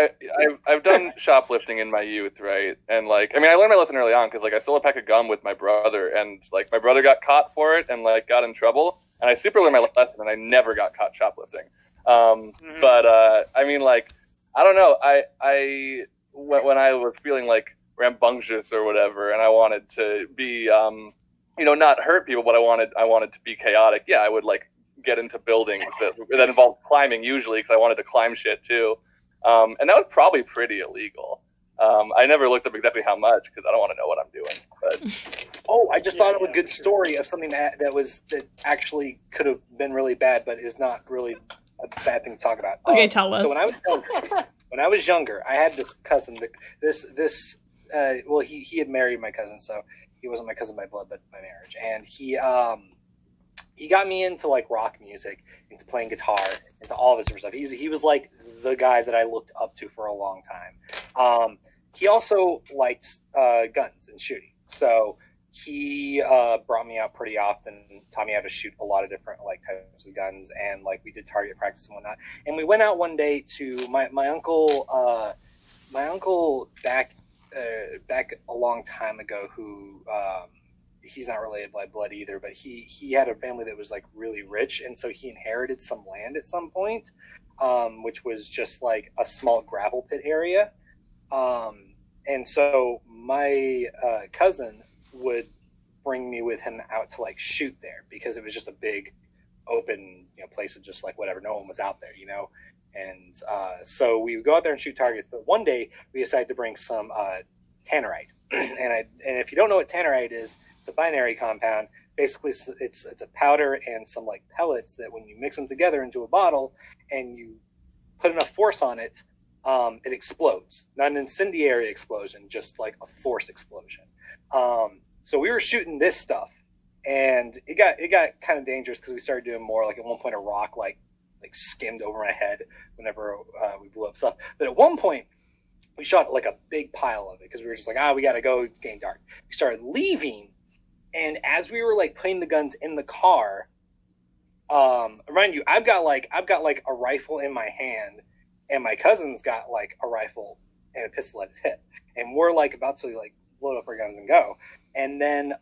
Speaker 6: I've done shoplifting in my youth, right? And, like, I mean, I learned my lesson early on, because, like, I stole a pack of gum with my brother, and, like, my brother got caught for it and, like, got in trouble, and I super learned my lesson, and I never got caught shoplifting. But, I mean, like, I don't know, when I was feeling, like, rambunctious or whatever, and I wanted to be, not hurt people, but I wanted to be chaotic. Yeah, I would like get into buildings that involved climbing usually, because I wanted to climb shit too, and that was probably pretty illegal. I never looked up exactly how much, because I don't want to know what I'm doing. But
Speaker 8: I just thought of a good story of something that actually could have been really bad, but is not really a bad thing to talk about.
Speaker 1: Okay, tell us.
Speaker 8: So when I was younger, I had this cousin. He had married my cousin, so he wasn't my cousin by blood, but by marriage. And he got me into like rock music, into playing guitar, into all this different stuff. He was like the guy that I looked up to for a long time. He also liked guns and shooting, so he brought me out pretty often, taught me how to shoot a lot of different like types of guns, and like we did target practice and whatnot. And we went out one day to my uncle. My uncle back a long time ago, who he's not related by blood either, but he had a family that was like really rich, and so he inherited some land at some point, which was just like a small gravel pit area, and so my cousin would bring me with him out to like shoot there, because it was just a big open place of just like whatever, no one was out there, and so we would go out there and shoot targets. But one day we decided to bring some tannerite, and if you don't know what tannerite is, it's a binary compound. Basically, it's a powder and some like pellets that when you mix them together into a bottle and you put enough force on it, it explodes. Not an incendiary explosion, just like a force explosion. So we were shooting this stuff, and it got kind of dangerous, because we started doing more. Like at one point, a rock like skimmed over my head whenever we blew up stuff. But at one point, we shot like a big pile of it, because we were just like, we gotta go, it's getting dark. We started leaving, and as we were like putting the guns in the car, remind you, I've got like a rifle in my hand, and my cousin's got like a rifle and a pistol at his hip, and we're like about to like load up our guns and go, and then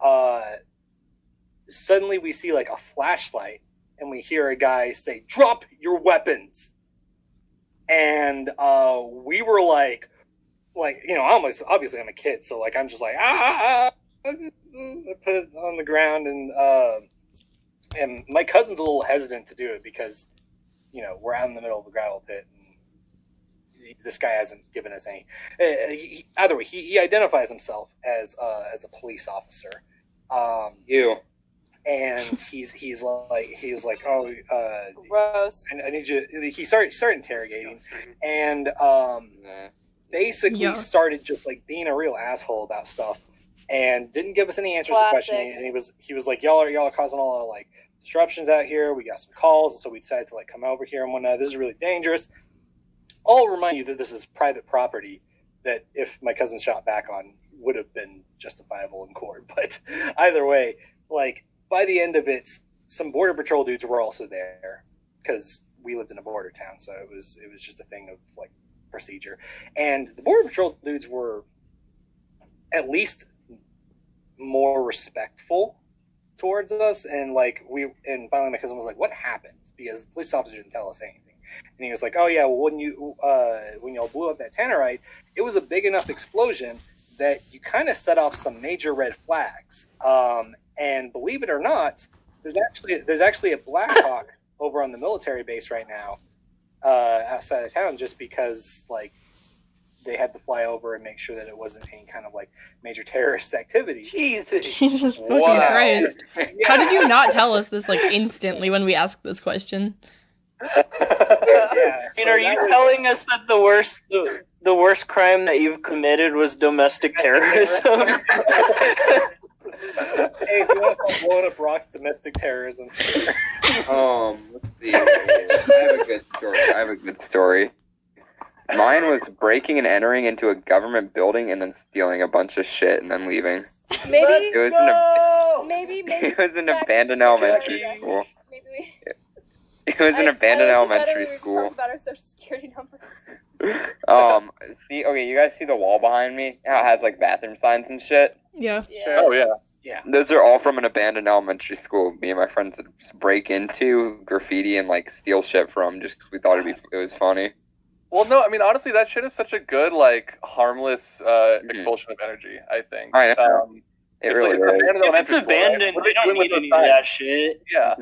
Speaker 8: suddenly we see like a flashlight, and we hear a guy say, "Drop your weapons," and we were like obviously I'm a kid, so like I'm just like I put it on the ground, and my cousin's a little hesitant to do it, because we're out in the middle of the gravel pit, and this guy hasn't given us any. Either way, he identifies himself as a police officer. And he's like, oh,
Speaker 7: gross.
Speaker 8: I need you. He started interrogating, and basically started just like being a real asshole about stuff, and didn't give us any answers to questioning. And he was like, y'all are causing a lot of like disruptions out here. We got some calls, and so we decided to like come over here and whatnot. This is really dangerous. I'll remind you that this is private property that if my cousin shot back on would have been justifiable in court. But either way, like by the end of it, some border patrol dudes were also there, because we lived in a border town, so it was just a thing of like procedure. And the border patrol dudes were at least more respectful towards us. And finally my cousin was like, what happened? Because the police officer didn't tell us anything. And he was like, oh yeah, well, when y'all blew up that tannerite, it was a big enough explosion that you kind of set off some major red flags. And believe it or not, there's actually a Black Hawk over on the military base right now, outside of town, just because they had to fly over and make sure that it wasn't any kind of major terrorist activity.
Speaker 1: Jesus fucking Christ. How did you not tell us this instantly when we asked this question?
Speaker 9: And are you telling us that the worst crime that you've committed was domestic terrorism?
Speaker 8: Hey, if you want to call blowing up rocks domestic terrorism.
Speaker 10: Let's see. I have a good story. Mine was breaking and entering into a government building and then stealing a bunch of shit and then leaving.
Speaker 7: Maybe
Speaker 10: It was it was an abandoned elementary school. It was an abandoned elementary school.
Speaker 7: About our social security numbers.
Speaker 10: Okay, you guys see the wall behind me? How it has bathroom signs and shit?
Speaker 1: Yeah.
Speaker 6: Oh yeah.
Speaker 8: Yeah.
Speaker 10: Those are all from an abandoned elementary school. Me and my friends would break into, graffiti, and steal shit from just because we thought it was funny.
Speaker 6: Well, no, I mean honestly, that shit is such a good harmless expulsion of energy. I think.
Speaker 10: I know. It really is.
Speaker 9: If it's abandoned, we don't need any of that shit.
Speaker 6: Yeah.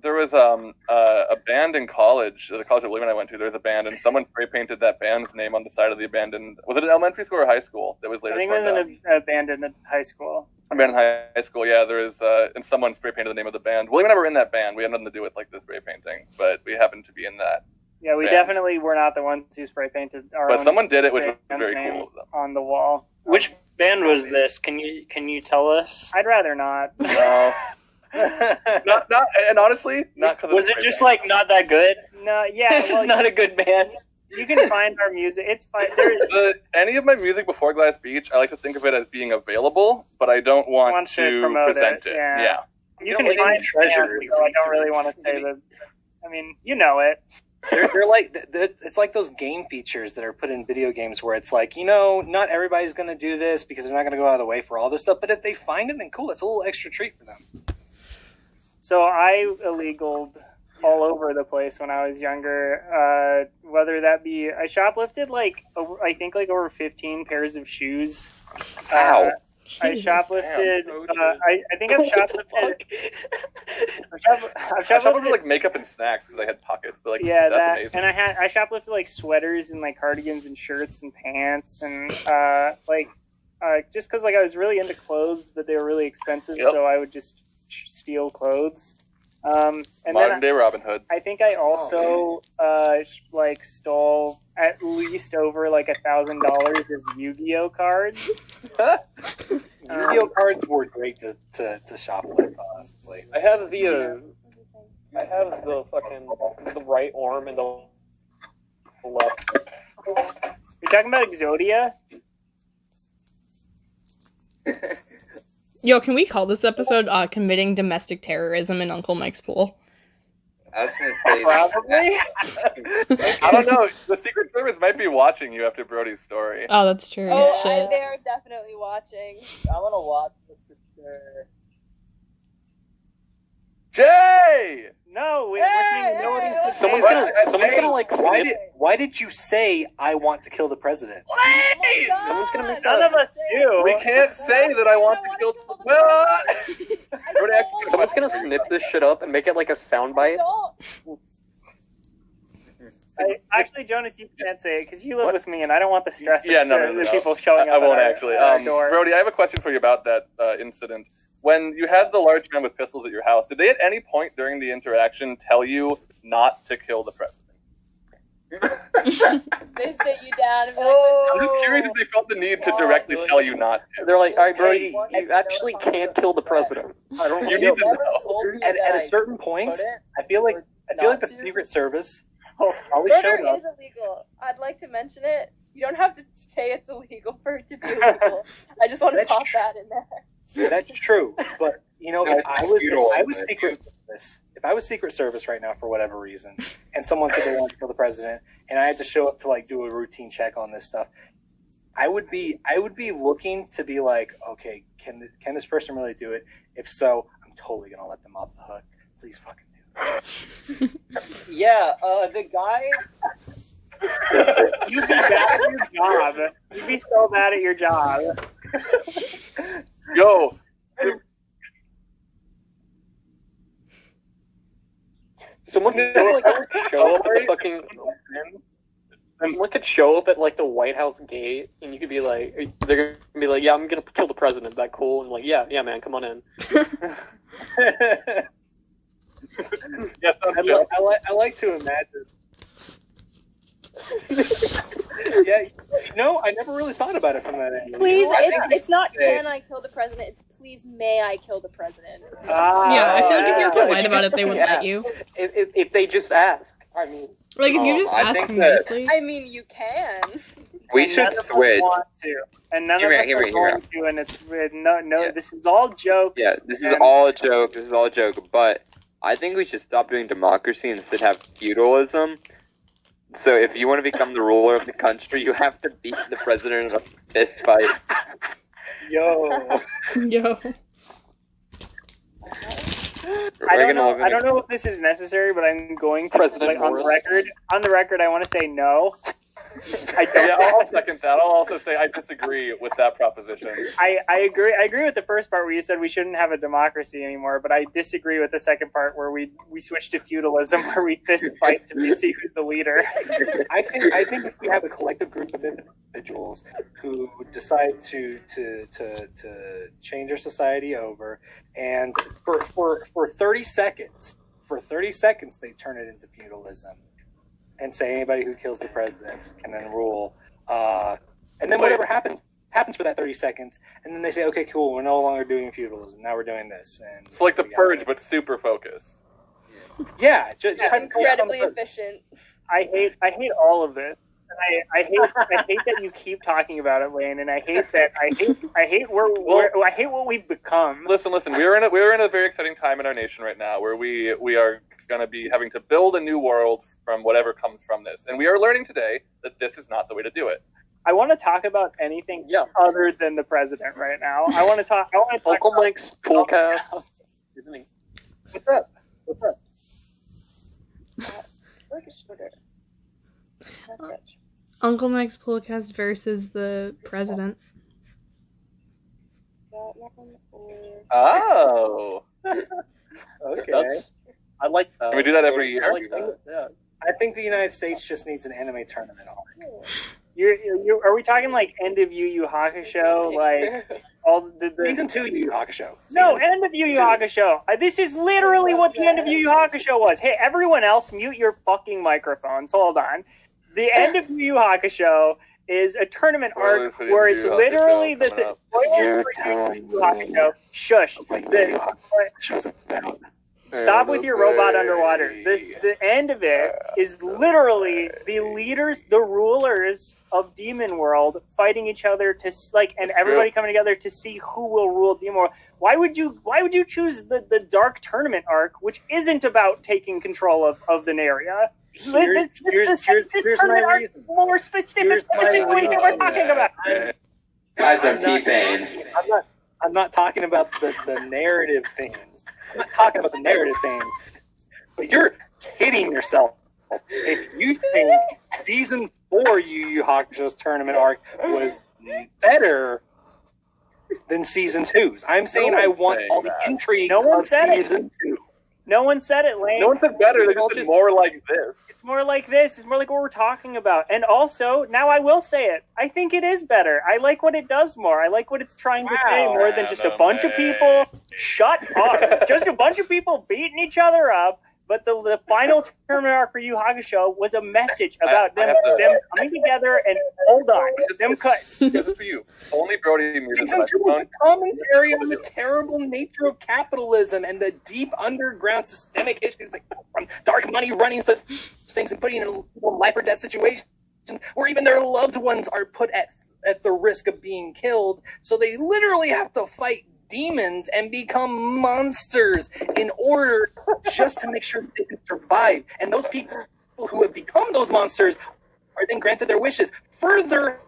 Speaker 6: There was a band in college, the college that William and I went to. There was a band, and someone spray painted that band's name on the side of the abandoned. Was it an elementary school or high school? That was later.
Speaker 3: I think it was an abandoned high school.
Speaker 6: Abandoned high school, yeah. There was, and someone spray painted the name of the band. William and I were in that band. We had nothing to do with the spray painting, but we happened to be in that.
Speaker 3: Yeah, we
Speaker 6: band.
Speaker 3: Definitely were not the ones who spray painted our
Speaker 6: But
Speaker 3: own
Speaker 6: someone did it, which was
Speaker 3: band's
Speaker 6: very
Speaker 3: name
Speaker 6: cool of them.
Speaker 3: on the wall.
Speaker 9: Which band was this? Can you tell us?
Speaker 3: I'd rather not.
Speaker 6: No. not and honestly, not because
Speaker 9: was it just not that good?
Speaker 3: No, yeah,
Speaker 9: It's just not a good band.
Speaker 3: You can find our music. It's fine.
Speaker 6: Any of my music before Glass Beach, I like to think of it as being available, but I don't want to present it.
Speaker 3: Yeah. You can find treasures. So I don't really want to say that. I mean, you know it.
Speaker 8: They're it's like those game features that are put in video games where it's not everybody's going to do this because they're not going to go out of the way for all this stuff. But if they find it, then cool. It's a little extra treat for them.
Speaker 3: So I illegaled all over the place when I was younger. Whether that be, I shoplifted I think over 15 pairs of shoes.
Speaker 10: Wow.
Speaker 3: I shoplifted. I think I've shoplifted. I've
Speaker 6: shoplifted makeup and snacks because I had pockets. But
Speaker 3: yeah,
Speaker 6: that's
Speaker 3: that
Speaker 6: amazing.
Speaker 3: and I shoplifted sweaters and cardigans and shirts and pants and just because I was really into clothes, but they were really expensive, so I would just steal clothes. And
Speaker 6: modern day Robin Hood.
Speaker 3: I think I also stole at least over $1,000 of Yu-Gi-Oh cards.
Speaker 8: Yu-Gi-Oh cards were great to shoplift, honestly.
Speaker 5: I have the right arm and the left.
Speaker 3: You're talking about Exodia?
Speaker 1: Yo, can we call this episode Committing Domestic Terrorism in Uncle Mike's Pool?
Speaker 10: I was going to say...
Speaker 3: Probably.
Speaker 6: I don't know. The Secret Service might be watching you after Brody's story.
Speaker 1: Oh, that's true.
Speaker 7: Oh,
Speaker 1: Shit.
Speaker 7: they're definitely watching.
Speaker 9: I want to watch this for sure.
Speaker 6: Jay!
Speaker 3: No, we're listening to nobody.
Speaker 5: Someone's gonna
Speaker 8: Why did you say I want to kill the president?
Speaker 7: Oh
Speaker 5: someone's gonna make
Speaker 3: None of us do.
Speaker 6: We can't say that I want to kill the
Speaker 5: Someone's gonna snip this shit up and make it like a soundbite.
Speaker 3: Actually, Jonas, you can't say it because you live with me, and I don't want the stress.
Speaker 6: Yeah,
Speaker 3: of
Speaker 6: no.
Speaker 3: the people showing up.
Speaker 6: I won't
Speaker 3: at
Speaker 6: actually.
Speaker 3: our door.
Speaker 6: Brody, I have a question for you about that incident. When you had the large man with pistols at your house, did they at any point during the interaction tell you not to kill the president?
Speaker 7: They sit you down and be
Speaker 6: I'm just curious if they felt the need to directly tell you not to.
Speaker 5: They're like, all right, Brody, you actually can't kill the president.
Speaker 6: You need to know.
Speaker 8: At a certain point, I feel like the Secret Service always showed
Speaker 7: murder
Speaker 8: up.
Speaker 7: is illegal. I'd like to mention it. You don't have to say it's illegal for it to be illegal. I just want to pop that in there.
Speaker 8: That's true, but if I was Secret Service, if I was Secret Service right now for whatever reason, and someone said they wanted to kill the president, and I had to show up to like do a routine check on this stuff, I would be looking to be like, okay, can this person really do it? If so, I'm totally gonna let them off the hook. Please fucking do it.
Speaker 9: Yeah, the guy.
Speaker 3: You'd be bad at your job. You'd be so bad at your job.
Speaker 6: Yo,
Speaker 5: Someone could show up at the fucking. Someone could show up at like the White House gate, and you could be like, they're gonna be like, "Yeah, I'm gonna kill the president." That cool? And like, yeah, man, come on in.
Speaker 6: yeah,
Speaker 8: I like to imagine. Yeah, no, I never really thought about it from that angle.
Speaker 7: Please,
Speaker 8: You know,
Speaker 7: it's not can I kill the president, it's please may I kill the president.
Speaker 1: Yeah, I feel like if you're
Speaker 5: Yeah,
Speaker 1: polite about it, they would let
Speaker 5: ask.
Speaker 1: you.
Speaker 5: If they just ask, I mean,
Speaker 1: Like, if you just
Speaker 10: I
Speaker 1: ask
Speaker 10: think that-
Speaker 1: nicely.
Speaker 7: I mean, you can.
Speaker 10: We
Speaker 3: And
Speaker 10: should
Speaker 3: none of us
Speaker 10: switch.
Speaker 3: want to, and none
Speaker 10: Hear
Speaker 3: of
Speaker 10: me out,
Speaker 3: us
Speaker 10: hear
Speaker 3: are
Speaker 10: me, hear me
Speaker 3: going to, and it's no.
Speaker 10: Yeah.
Speaker 3: This is all jokes.
Speaker 10: Yeah, this is
Speaker 3: and-
Speaker 10: all a joke. This is all a joke. But I think we should stop doing democracy and instead have feudalism. So if you want to become the ruler of the country, you have to beat the president in a fist fight.
Speaker 3: Yo.
Speaker 1: Yo.
Speaker 3: I don't know if this is necessary, but I'm going to
Speaker 5: President
Speaker 3: like, on
Speaker 5: Morris.
Speaker 3: record. On the record, I want to say no. I don't.
Speaker 6: Yeah, I'll second that. I'll also say I disagree with that proposition.
Speaker 3: I agree. I agree with the first part where you said we shouldn't have a democracy anymore, but I disagree with the second part where we switch to feudalism, where we fist fight to see who's the leader.
Speaker 8: I think if we have a collective group of individuals who decide to change our society over, and for 30 seconds, they turn it into feudalism, and say anybody who kills the president can then rule, and then whatever happens for that 30 seconds, and then they say, okay, cool, we're no longer doing feudalism, now we're doing this, and
Speaker 6: It's like the Purge, but super focused.
Speaker 8: yeah, just
Speaker 7: Incredibly efficient.
Speaker 3: I hate all of this. I hate that you keep talking about it, Lane, and I hate what we've become.
Speaker 6: Listen. We're in a very exciting time in our nation right now, where we are going to be having to build a new world from whatever comes from this, and we are learning today that this is not the way to do it.
Speaker 3: I want to talk about anything other than the president right now. I want to talk.
Speaker 5: Uncle Mike's pool cast, isn't he?
Speaker 3: What's up?
Speaker 7: Like a shorter. That's rich.
Speaker 1: Uncle Mike's Polecast versus the president.
Speaker 6: Oh.
Speaker 8: Okay.
Speaker 5: I like that.
Speaker 6: Can we do that every year?
Speaker 5: I like that. Yeah.
Speaker 8: I think the United States just needs an anime tournament on it.
Speaker 3: Are we talking like end of Yu Yu Hakusho, like all the
Speaker 8: Season 2 Yu Yu Hakusho.
Speaker 3: No, end of Yu Yu Hakusho. This is literally what the end of Yu Yu Hakusho was. Hey, everyone else, mute your fucking microphones. Hold on. The end of Yu Yu Hakusho is a tournament arc where it's literally the spoilers for Yu Yu Hakusho. Shush. Stop with your robot underwater. The end of it is literally the leaders, the rulers of Demon World fighting each other to and everybody coming together to see who will rule Demon World. Why would you choose the Dark Tournament arc, which isn't about taking control of the Naria?
Speaker 8: Here's my reason.
Speaker 3: More specific that we're talking about.
Speaker 10: Guys, I'm T-Pain.
Speaker 8: I'm not talking about the narrative things. I'm not talking about the narrative things. But you're kidding yourself if you think Season 4 Yu Yu Hakusho's tournament arc was better than Season 2's. I'm saying I want all the intrigue of Season 2.
Speaker 3: No one said it, Lane.
Speaker 6: No one said better. They just said more like this.
Speaker 3: It's more like this. It's more like what we're talking about. And also, now I will say it. I think it is better. I like what it does more. I like what it's trying to say more than just a bunch of people. Shut up. Just a bunch of people beating each other up. But the final tournament arc for Yu Yu Hakusho was a message about them coming together and hold on. Them cuts.
Speaker 6: Just for you. Only Brody muted the
Speaker 8: Season 2 was
Speaker 6: microphone.
Speaker 8: a commentary on the terrible nature of capitalism and the deep underground systemic issues like from dark money running such things and putting in life or death situations where even their loved ones are put at the risk of being killed. So they literally have to fight demons and become monsters in order just to make sure they can survive. And those people who have become those monsters are then granted their wishes. Further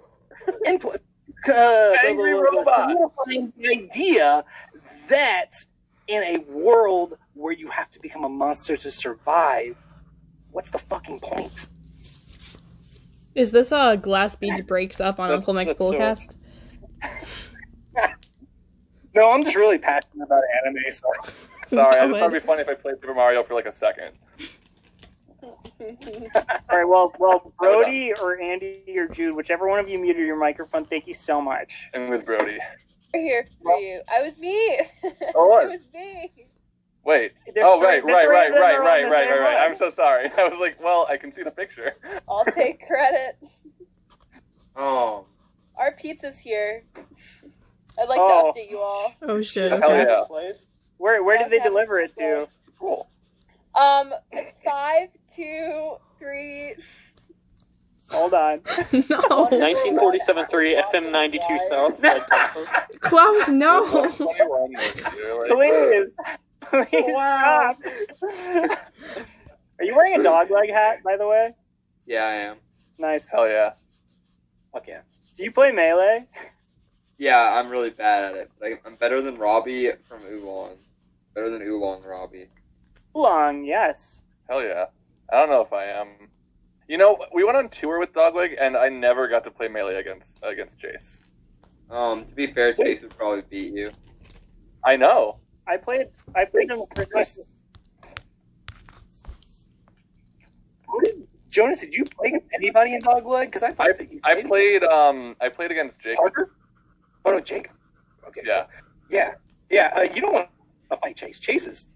Speaker 8: input. Solidifying the idea that in a world where you have to become a monster to survive, what's the fucking point?
Speaker 1: Is this Glass Beach breaks up on Uncle Mike's Bullcast?
Speaker 8: No, I'm just really passionate about anime, so.
Speaker 6: Sorry, I just thought it'd be funny if I played Super Mario for like a second.
Speaker 3: Alright, well, Brody or Andy or Jude, whichever one of you muted your microphone, thank you so much.
Speaker 6: And with Brody.
Speaker 7: We're here for you. I was me.
Speaker 6: Oh, what?
Speaker 7: It was me.
Speaker 6: Wait.
Speaker 3: They're
Speaker 6: Oh,
Speaker 3: three-
Speaker 6: right.
Speaker 3: the three of them are on the same
Speaker 6: Right.
Speaker 3: one.
Speaker 6: I'm so sorry. I was like, well, I can see the picture.
Speaker 7: I'll take credit.
Speaker 10: Oh.
Speaker 7: Our pizza's here. I'd like
Speaker 3: Oh.
Speaker 7: to update you all.
Speaker 1: Oh shit.
Speaker 6: Hell
Speaker 1: Okay.
Speaker 6: yeah.
Speaker 5: Slice?
Speaker 3: Where did they
Speaker 7: Have a
Speaker 3: deliver it to?
Speaker 6: Cool.
Speaker 7: 5, 2, 3.
Speaker 3: Hold on.
Speaker 1: No.
Speaker 5: 1947-3 FM 92 South, Red Texas.
Speaker 1: Klaus, no.
Speaker 6: 21 maybe, like-
Speaker 3: Please stop. Are you wearing a dog leg hat, by the way?
Speaker 10: Yeah, I am.
Speaker 3: Nice.
Speaker 6: Hell yeah.
Speaker 3: Fuck yeah. Do you play Melee?
Speaker 10: Yeah, I'm really bad at it. Like, I'm better than Robbie from Oolong. Better than Oolong Robbie.
Speaker 3: Long, yes.
Speaker 6: Hell yeah. I don't know if I am. You know, we went on tour with Dogleg, and I never got to play Melee against Jace.
Speaker 10: To be fair, Chase would probably beat you.
Speaker 6: I know.
Speaker 3: I played on the Christmas.
Speaker 8: Jonas, did you play against anybody in Dogleg? Because I thought that you
Speaker 6: I played against Jake.
Speaker 8: Parker? Oh no, Jake. Okay.
Speaker 6: Yeah.
Speaker 8: Yeah. You don't want to fight Chase. Chase is.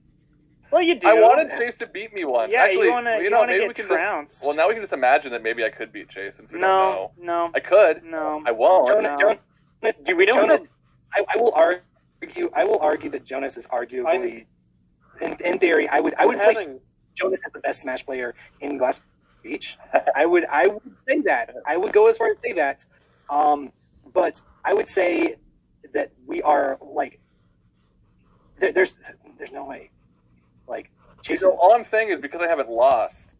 Speaker 3: Well, you do.
Speaker 6: I wanted Chase to beat me once.
Speaker 3: Yeah,
Speaker 6: Actually,
Speaker 3: you wanna
Speaker 6: maybe
Speaker 3: get
Speaker 6: we can
Speaker 3: trounced.
Speaker 6: just. Well, now we can just imagine that maybe I could beat Chase since we don't
Speaker 3: No,
Speaker 6: know.
Speaker 3: no,
Speaker 6: I could.
Speaker 3: no.
Speaker 6: I won't.
Speaker 3: No.
Speaker 8: We don't. Jonas, I will argue. I will argue that Jonas is arguably, in theory, I would play Jonas as the best Smash player in Glass Beach. I would say that. I would go as far as say that. But I would say that we are like. There's no way. Like. Chase,
Speaker 6: So all I'm saying is because I haven't lost,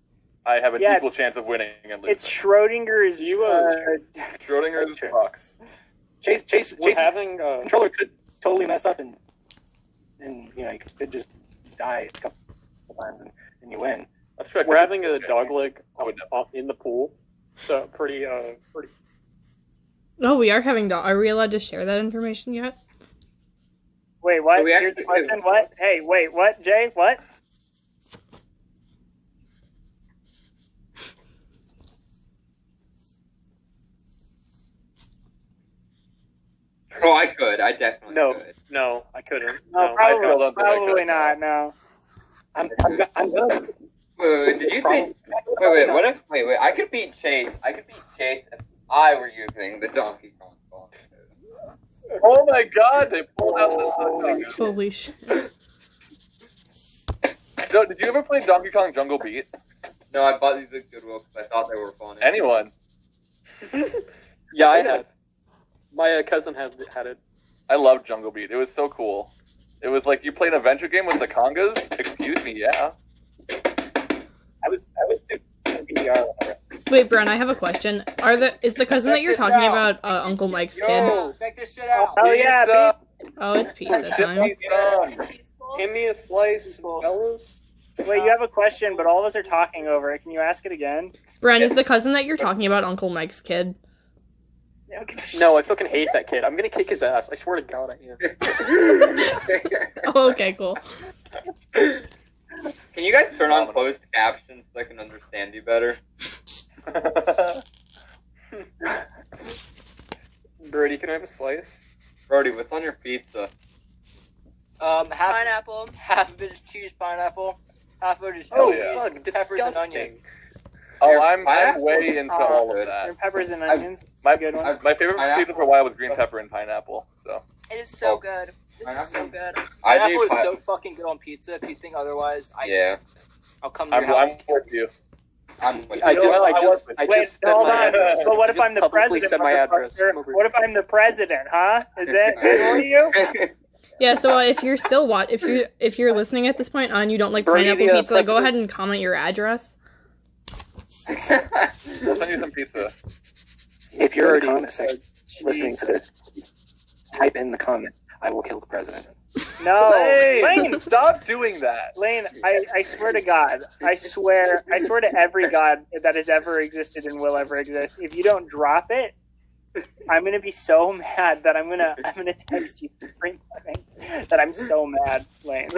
Speaker 6: I have an
Speaker 3: Yeah,
Speaker 6: equal
Speaker 3: it's-
Speaker 6: chance of winning and losing.
Speaker 3: It's Schrodinger's.
Speaker 6: Schrodinger's box.
Speaker 8: Chase
Speaker 5: having
Speaker 8: controller could totally mess up and you know you could just die a couple times and you win.
Speaker 5: We're having a dog leg in the pool, so pretty.
Speaker 1: Oh, we are having dog. Are we allowed to share that information yet?
Speaker 3: Wait, what?
Speaker 10: So we
Speaker 3: Here's
Speaker 10: actually-
Speaker 3: the question. What? Hey, wait, what? Jay, what?
Speaker 10: Oh, I could. I definitely could.
Speaker 5: No, I couldn't.
Speaker 3: No,
Speaker 6: I still don't think I
Speaker 3: probably
Speaker 6: could.
Speaker 3: not. No.
Speaker 8: I'm gonna.
Speaker 10: Wait, did you say? Wait, I could beat Chase. I could beat Chase if I were using the Donkey Kong song.
Speaker 6: Oh my God! They pulled out the.
Speaker 1: Holy shit.
Speaker 6: Joe, did you ever play Donkey Kong Jungle Beat?
Speaker 10: No, I bought these at Goodwill because I thought they were fun.
Speaker 6: Anyone?
Speaker 5: Yeah, I have. My cousin had it.
Speaker 6: I loved Jungle Beat. It was so cool. It was like you played an adventure game with the congas. Excuse me, yeah.
Speaker 8: I was super VR.
Speaker 1: Wait, Bren, I have a question. Is the cousin that you're
Speaker 9: Check this
Speaker 1: talking
Speaker 9: out.
Speaker 1: about Uncle Mike's kid?
Speaker 9: Yo, check this shit out.
Speaker 3: Oh yeah,
Speaker 6: Pizza.
Speaker 1: Oh, it's pizza
Speaker 6: Chip
Speaker 1: time.
Speaker 6: pizza.
Speaker 5: Give me a slice, fellas.
Speaker 3: Wait, you have a question, but all of us are talking over it. Can you ask it again?
Speaker 1: Bren, is the cousin that you're talking about Uncle Mike's kid?
Speaker 5: No, I fucking hate that kid. I'm gonna kick his ass. I swear to God, I am.
Speaker 1: Oh, okay, cool.
Speaker 10: Can you guys turn on closed captions so I can understand you better?
Speaker 5: Brody, can I have a slice?
Speaker 10: Brody, what's on your pizza?
Speaker 9: Half
Speaker 7: Pineapple.
Speaker 9: half of it is cheese, pineapple. Half of it is
Speaker 5: Oh,
Speaker 9: cheese,
Speaker 5: fuck,
Speaker 9: peppers, and onion.
Speaker 5: disgusting.
Speaker 6: Oh, I'm way into all of
Speaker 3: Green
Speaker 6: that.
Speaker 3: peppers and onions.
Speaker 6: My
Speaker 3: Good one.
Speaker 6: my favorite pizza for a while was green pepper and pineapple. So
Speaker 7: It is so good. This is so
Speaker 10: Pineapple.
Speaker 7: good.
Speaker 9: Pineapple is
Speaker 10: pi-
Speaker 9: so fucking good on pizza. If you think otherwise, I'll come to your
Speaker 6: I'm
Speaker 9: house.
Speaker 6: with you.
Speaker 10: I'm with
Speaker 5: I
Speaker 10: you.
Speaker 5: just
Speaker 3: Wait,
Speaker 5: said
Speaker 3: hold
Speaker 5: my
Speaker 3: on.
Speaker 5: address.
Speaker 3: So what
Speaker 5: I
Speaker 3: if I'm the
Speaker 5: just publicly
Speaker 3: president?
Speaker 5: said my address.
Speaker 3: motherfucker? What if I'm the president, huh? Is that good for you?
Speaker 1: Yeah, so if you're still if you're listening at this point and you don't like
Speaker 5: Brody,
Speaker 1: pineapple
Speaker 5: the,
Speaker 1: pizza, go
Speaker 5: president-
Speaker 1: ahead and comment your address.
Speaker 6: We'll send you some pizza.
Speaker 8: If you're in the comment section listening to this, type in the comment, "I will kill the president."
Speaker 3: No,
Speaker 6: Lane,
Speaker 3: Lane,
Speaker 6: stop doing that.
Speaker 3: Lane, I swear to God, I swear to every God that has ever existed and will ever exist, if you don't drop it, I'm gonna be so mad that I'm gonna text you that I'm so mad, Lane.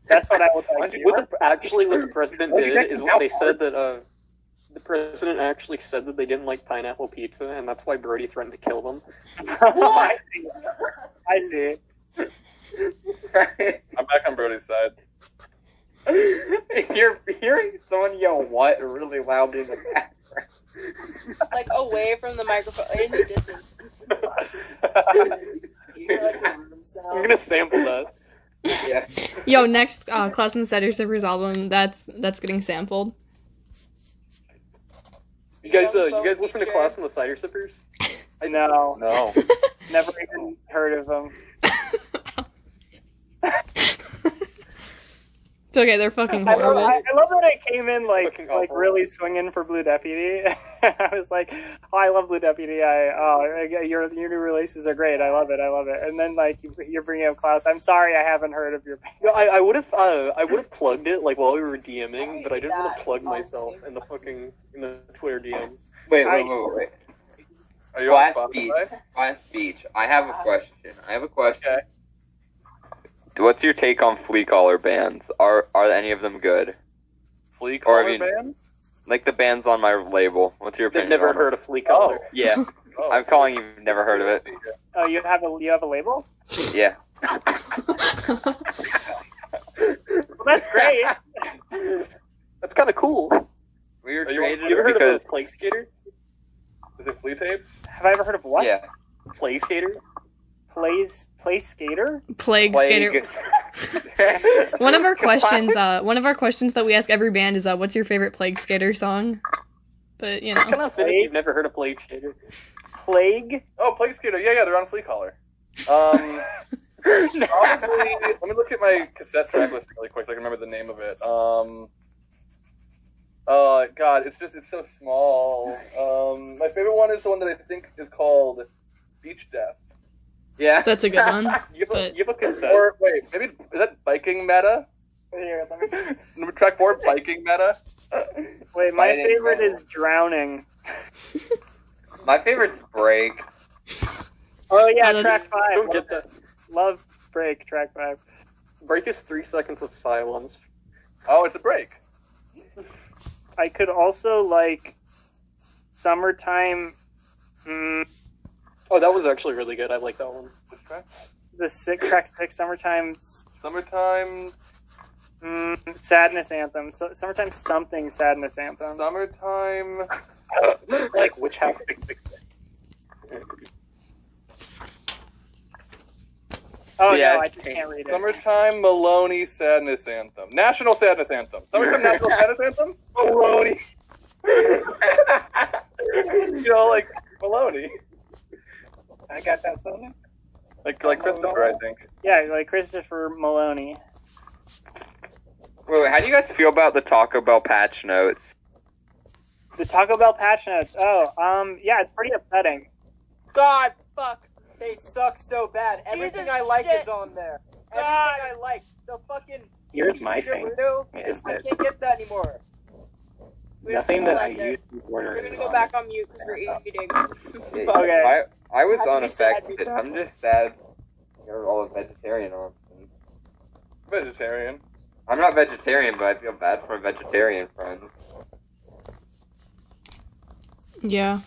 Speaker 3: That's what I will text you.
Speaker 5: What the president did is what they said that the president actually said that they didn't like pineapple pizza, and that's why Brody threatened to kill them.
Speaker 3: I see.
Speaker 6: I'm back on Brody's side.
Speaker 10: You're hearing someone yell "what" really loud in the background.
Speaker 7: Like away from the microphone, in the distance.
Speaker 5: I'm gonna sample that.
Speaker 10: Yeah.
Speaker 1: Yo, next Class Insider Sippers album, that's getting sampled.
Speaker 5: You guys listen to Class and the Cider Sippers?
Speaker 3: No,
Speaker 6: No.
Speaker 3: never even heard of them.
Speaker 1: It's okay, they're fucking
Speaker 3: I love that I came in like really swinging for Blue Deputy. I was like, "Oh, I love Blue Deputy. Your new releases are great. I love it. And then like you're bringing up Klaus. I'm sorry, I haven't heard of your band.
Speaker 5: No, I would have plugged it like while we were DMing, but I didn't want to plug myself in the Twitter DMs.
Speaker 10: Wait.
Speaker 6: Are you on Spotify?
Speaker 10: Glass Beach. I have a question.
Speaker 6: Okay.
Speaker 10: What's your take on flea collar bands? Are any of them good?
Speaker 6: Flea
Speaker 10: Or, I
Speaker 6: collar
Speaker 10: mean-
Speaker 6: bands?
Speaker 10: Like the bands on my label. What's your
Speaker 5: I've
Speaker 10: opinion?
Speaker 5: never
Speaker 10: on
Speaker 5: heard of Flea Collar.
Speaker 10: Yeah.
Speaker 6: Oh.
Speaker 10: I'm calling you've never heard of it.
Speaker 3: Oh, you have a label?
Speaker 10: Yeah.
Speaker 3: Well, that's great.
Speaker 5: That's kind of cool.
Speaker 10: We were
Speaker 6: Are you-
Speaker 10: created
Speaker 5: You ever heard of
Speaker 10: because
Speaker 5: a Plague Skater?
Speaker 6: Is it flea tapes?
Speaker 3: Have I ever heard of what?
Speaker 10: Yeah.
Speaker 5: Plague Skater?
Speaker 3: Play skater?
Speaker 1: Plague Skater. One of our questions that we ask every band is, what's your favorite Plague Skater song? But you know,
Speaker 5: Kind of offended if you've never heard of Plague Skater.
Speaker 3: Plague?
Speaker 6: Oh, Plague Skater. Yeah, they're on flea collar. Probably, let me look at my cassette track list really quick so I can remember the name of it. God, it's so small. My favorite one is the one that I think is called Beach Death.
Speaker 10: Yeah.
Speaker 1: that's a good one.
Speaker 5: You have a cassette?
Speaker 6: Or wait, maybe is that Biking Meta?
Speaker 3: Here, let me...
Speaker 6: Number track 4, Biking Meta.
Speaker 3: Wait, my
Speaker 10: Fighting
Speaker 3: favorite
Speaker 10: Meta.
Speaker 3: is Drowning.
Speaker 10: My favorite's Break.
Speaker 3: Oh yeah,
Speaker 1: Oh, that's-
Speaker 3: track 5.
Speaker 5: Don't get that.
Speaker 3: Love Break, track 5.
Speaker 5: Break is 3 seconds of silence.
Speaker 6: Oh, it's a break.
Speaker 3: I could also like Summertime.
Speaker 5: Oh, that was actually really good. I like that one.
Speaker 6: Which track?
Speaker 3: Track 6, Summertime.
Speaker 6: Summertime.
Speaker 3: Sadness Anthem. Summertime something Sadness Anthem.
Speaker 6: Summertime.
Speaker 8: Like which half?
Speaker 3: Oh
Speaker 10: Yeah,
Speaker 3: no, I just can't read it.
Speaker 6: Summertime Maloney Sadness Anthem. National Sadness Anthem. Summertime National Sadness Anthem? Maloney. You know, like Maloney.
Speaker 8: I got that song.
Speaker 6: Like Christopher, I think.
Speaker 3: Yeah, like Christopher Maloney.
Speaker 10: Wait, how do you guys feel about the Taco Bell patch notes?
Speaker 3: The Taco Bell patch notes. Oh, yeah, it's pretty upsetting.
Speaker 9: God, fuck. They suck so bad. Everything
Speaker 7: Jesus
Speaker 9: I like
Speaker 7: shit.
Speaker 9: is on there.
Speaker 7: God.
Speaker 9: Everything I like. The fucking...
Speaker 8: Here's my thing.
Speaker 9: Dorito,
Speaker 8: Is
Speaker 9: I
Speaker 8: that
Speaker 9: can't get that anymore.
Speaker 7: We don't
Speaker 8: nothing
Speaker 7: feel
Speaker 8: that I
Speaker 7: like it.
Speaker 8: use to order
Speaker 7: We're gonna
Speaker 8: is
Speaker 7: go
Speaker 8: on
Speaker 7: back on mute because we're eating.
Speaker 3: Okay.
Speaker 10: I was
Speaker 7: Happy to be sad
Speaker 10: unaffected.
Speaker 7: before.
Speaker 10: I'm just sad you're all a vegetarian options.
Speaker 6: Vegetarian.
Speaker 10: I'm not vegetarian, but I feel bad for my vegetarian friends.
Speaker 1: Yeah,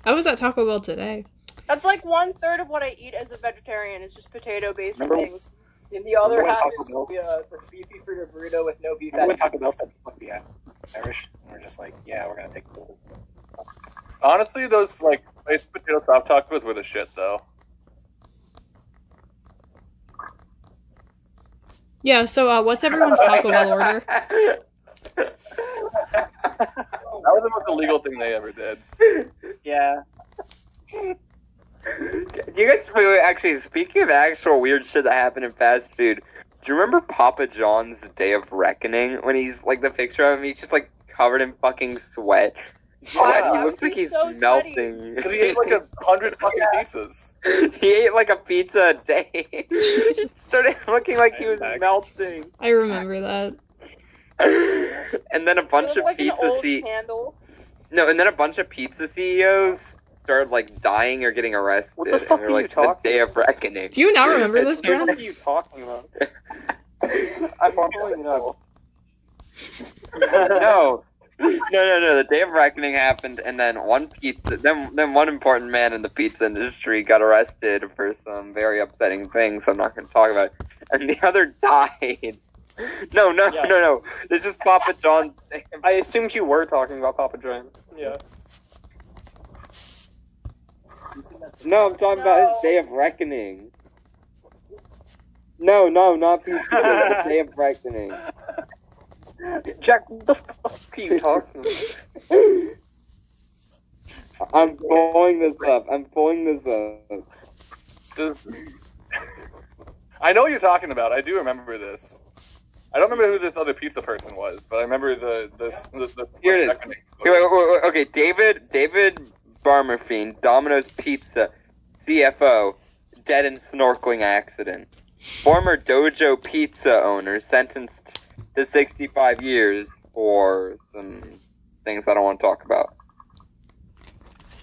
Speaker 1: I was at Taco Bell today.
Speaker 7: That's like 1/3 of what I eat as a vegetarian is just potato-based
Speaker 8: Remember-
Speaker 7: things.
Speaker 9: And the other
Speaker 8: Remember when
Speaker 9: half
Speaker 8: Taco
Speaker 9: is
Speaker 8: Bell-
Speaker 9: the beefy Frito burrito with no beef
Speaker 8: Remember when
Speaker 9: at
Speaker 8: Taco Bell said fuck the Irish? And we're just like, yeah, we're gonna take the
Speaker 6: Honestly, those like baked potato soft tacos were the shit, though.
Speaker 1: Yeah. So, what's everyone's Taco Bell order?
Speaker 6: That was the most illegal thing they ever did.
Speaker 3: Yeah.
Speaker 10: Do you guys actually, speaking of actual weird shit that happened in fast food, do you remember Papa John's Day of Reckoning when he's like the picture of him? He's just like covered in fucking sweat.
Speaker 6: Wow.
Speaker 10: He looks like he's
Speaker 7: so
Speaker 10: melting.
Speaker 6: Because he ate like 100 fucking pizzas.
Speaker 10: He ate like a pizza a day. He started looking like he was melting.
Speaker 1: I remember that.
Speaker 10: And then a bunch of pizza and then a bunch of pizza CEOs started like dying or getting arrested.
Speaker 5: What the fuck
Speaker 10: and
Speaker 5: are
Speaker 10: like
Speaker 5: you talking?
Speaker 10: the Day of Reckoning.
Speaker 1: Do you not remember this,
Speaker 5: What
Speaker 1: Brad?
Speaker 5: are you talking about? I'm probably not.
Speaker 10: No. The Day of Reckoning happened, and then one one important man in the pizza industry got arrested for some very upsetting things. I'm not going to talk about it. And the other died. No. This is Papa John's.
Speaker 5: I assumed you were talking about Papa John. Yeah.
Speaker 10: No, I'm talking about his Day of Reckoning. No, not pizza. The Day of Reckoning.
Speaker 5: Jack, what the fuck are you talking about?
Speaker 10: I'm pulling this up.
Speaker 6: I know what you're talking about. I do remember this. I don't remember who this other pizza person was, but I remember the
Speaker 10: Here it is. Wait, okay, David Barmerfiend, Domino's Pizza, CFO, dead in snorkeling accident. Former Dojo Pizza owner sentenced to 65 years for some things I don't want to talk about.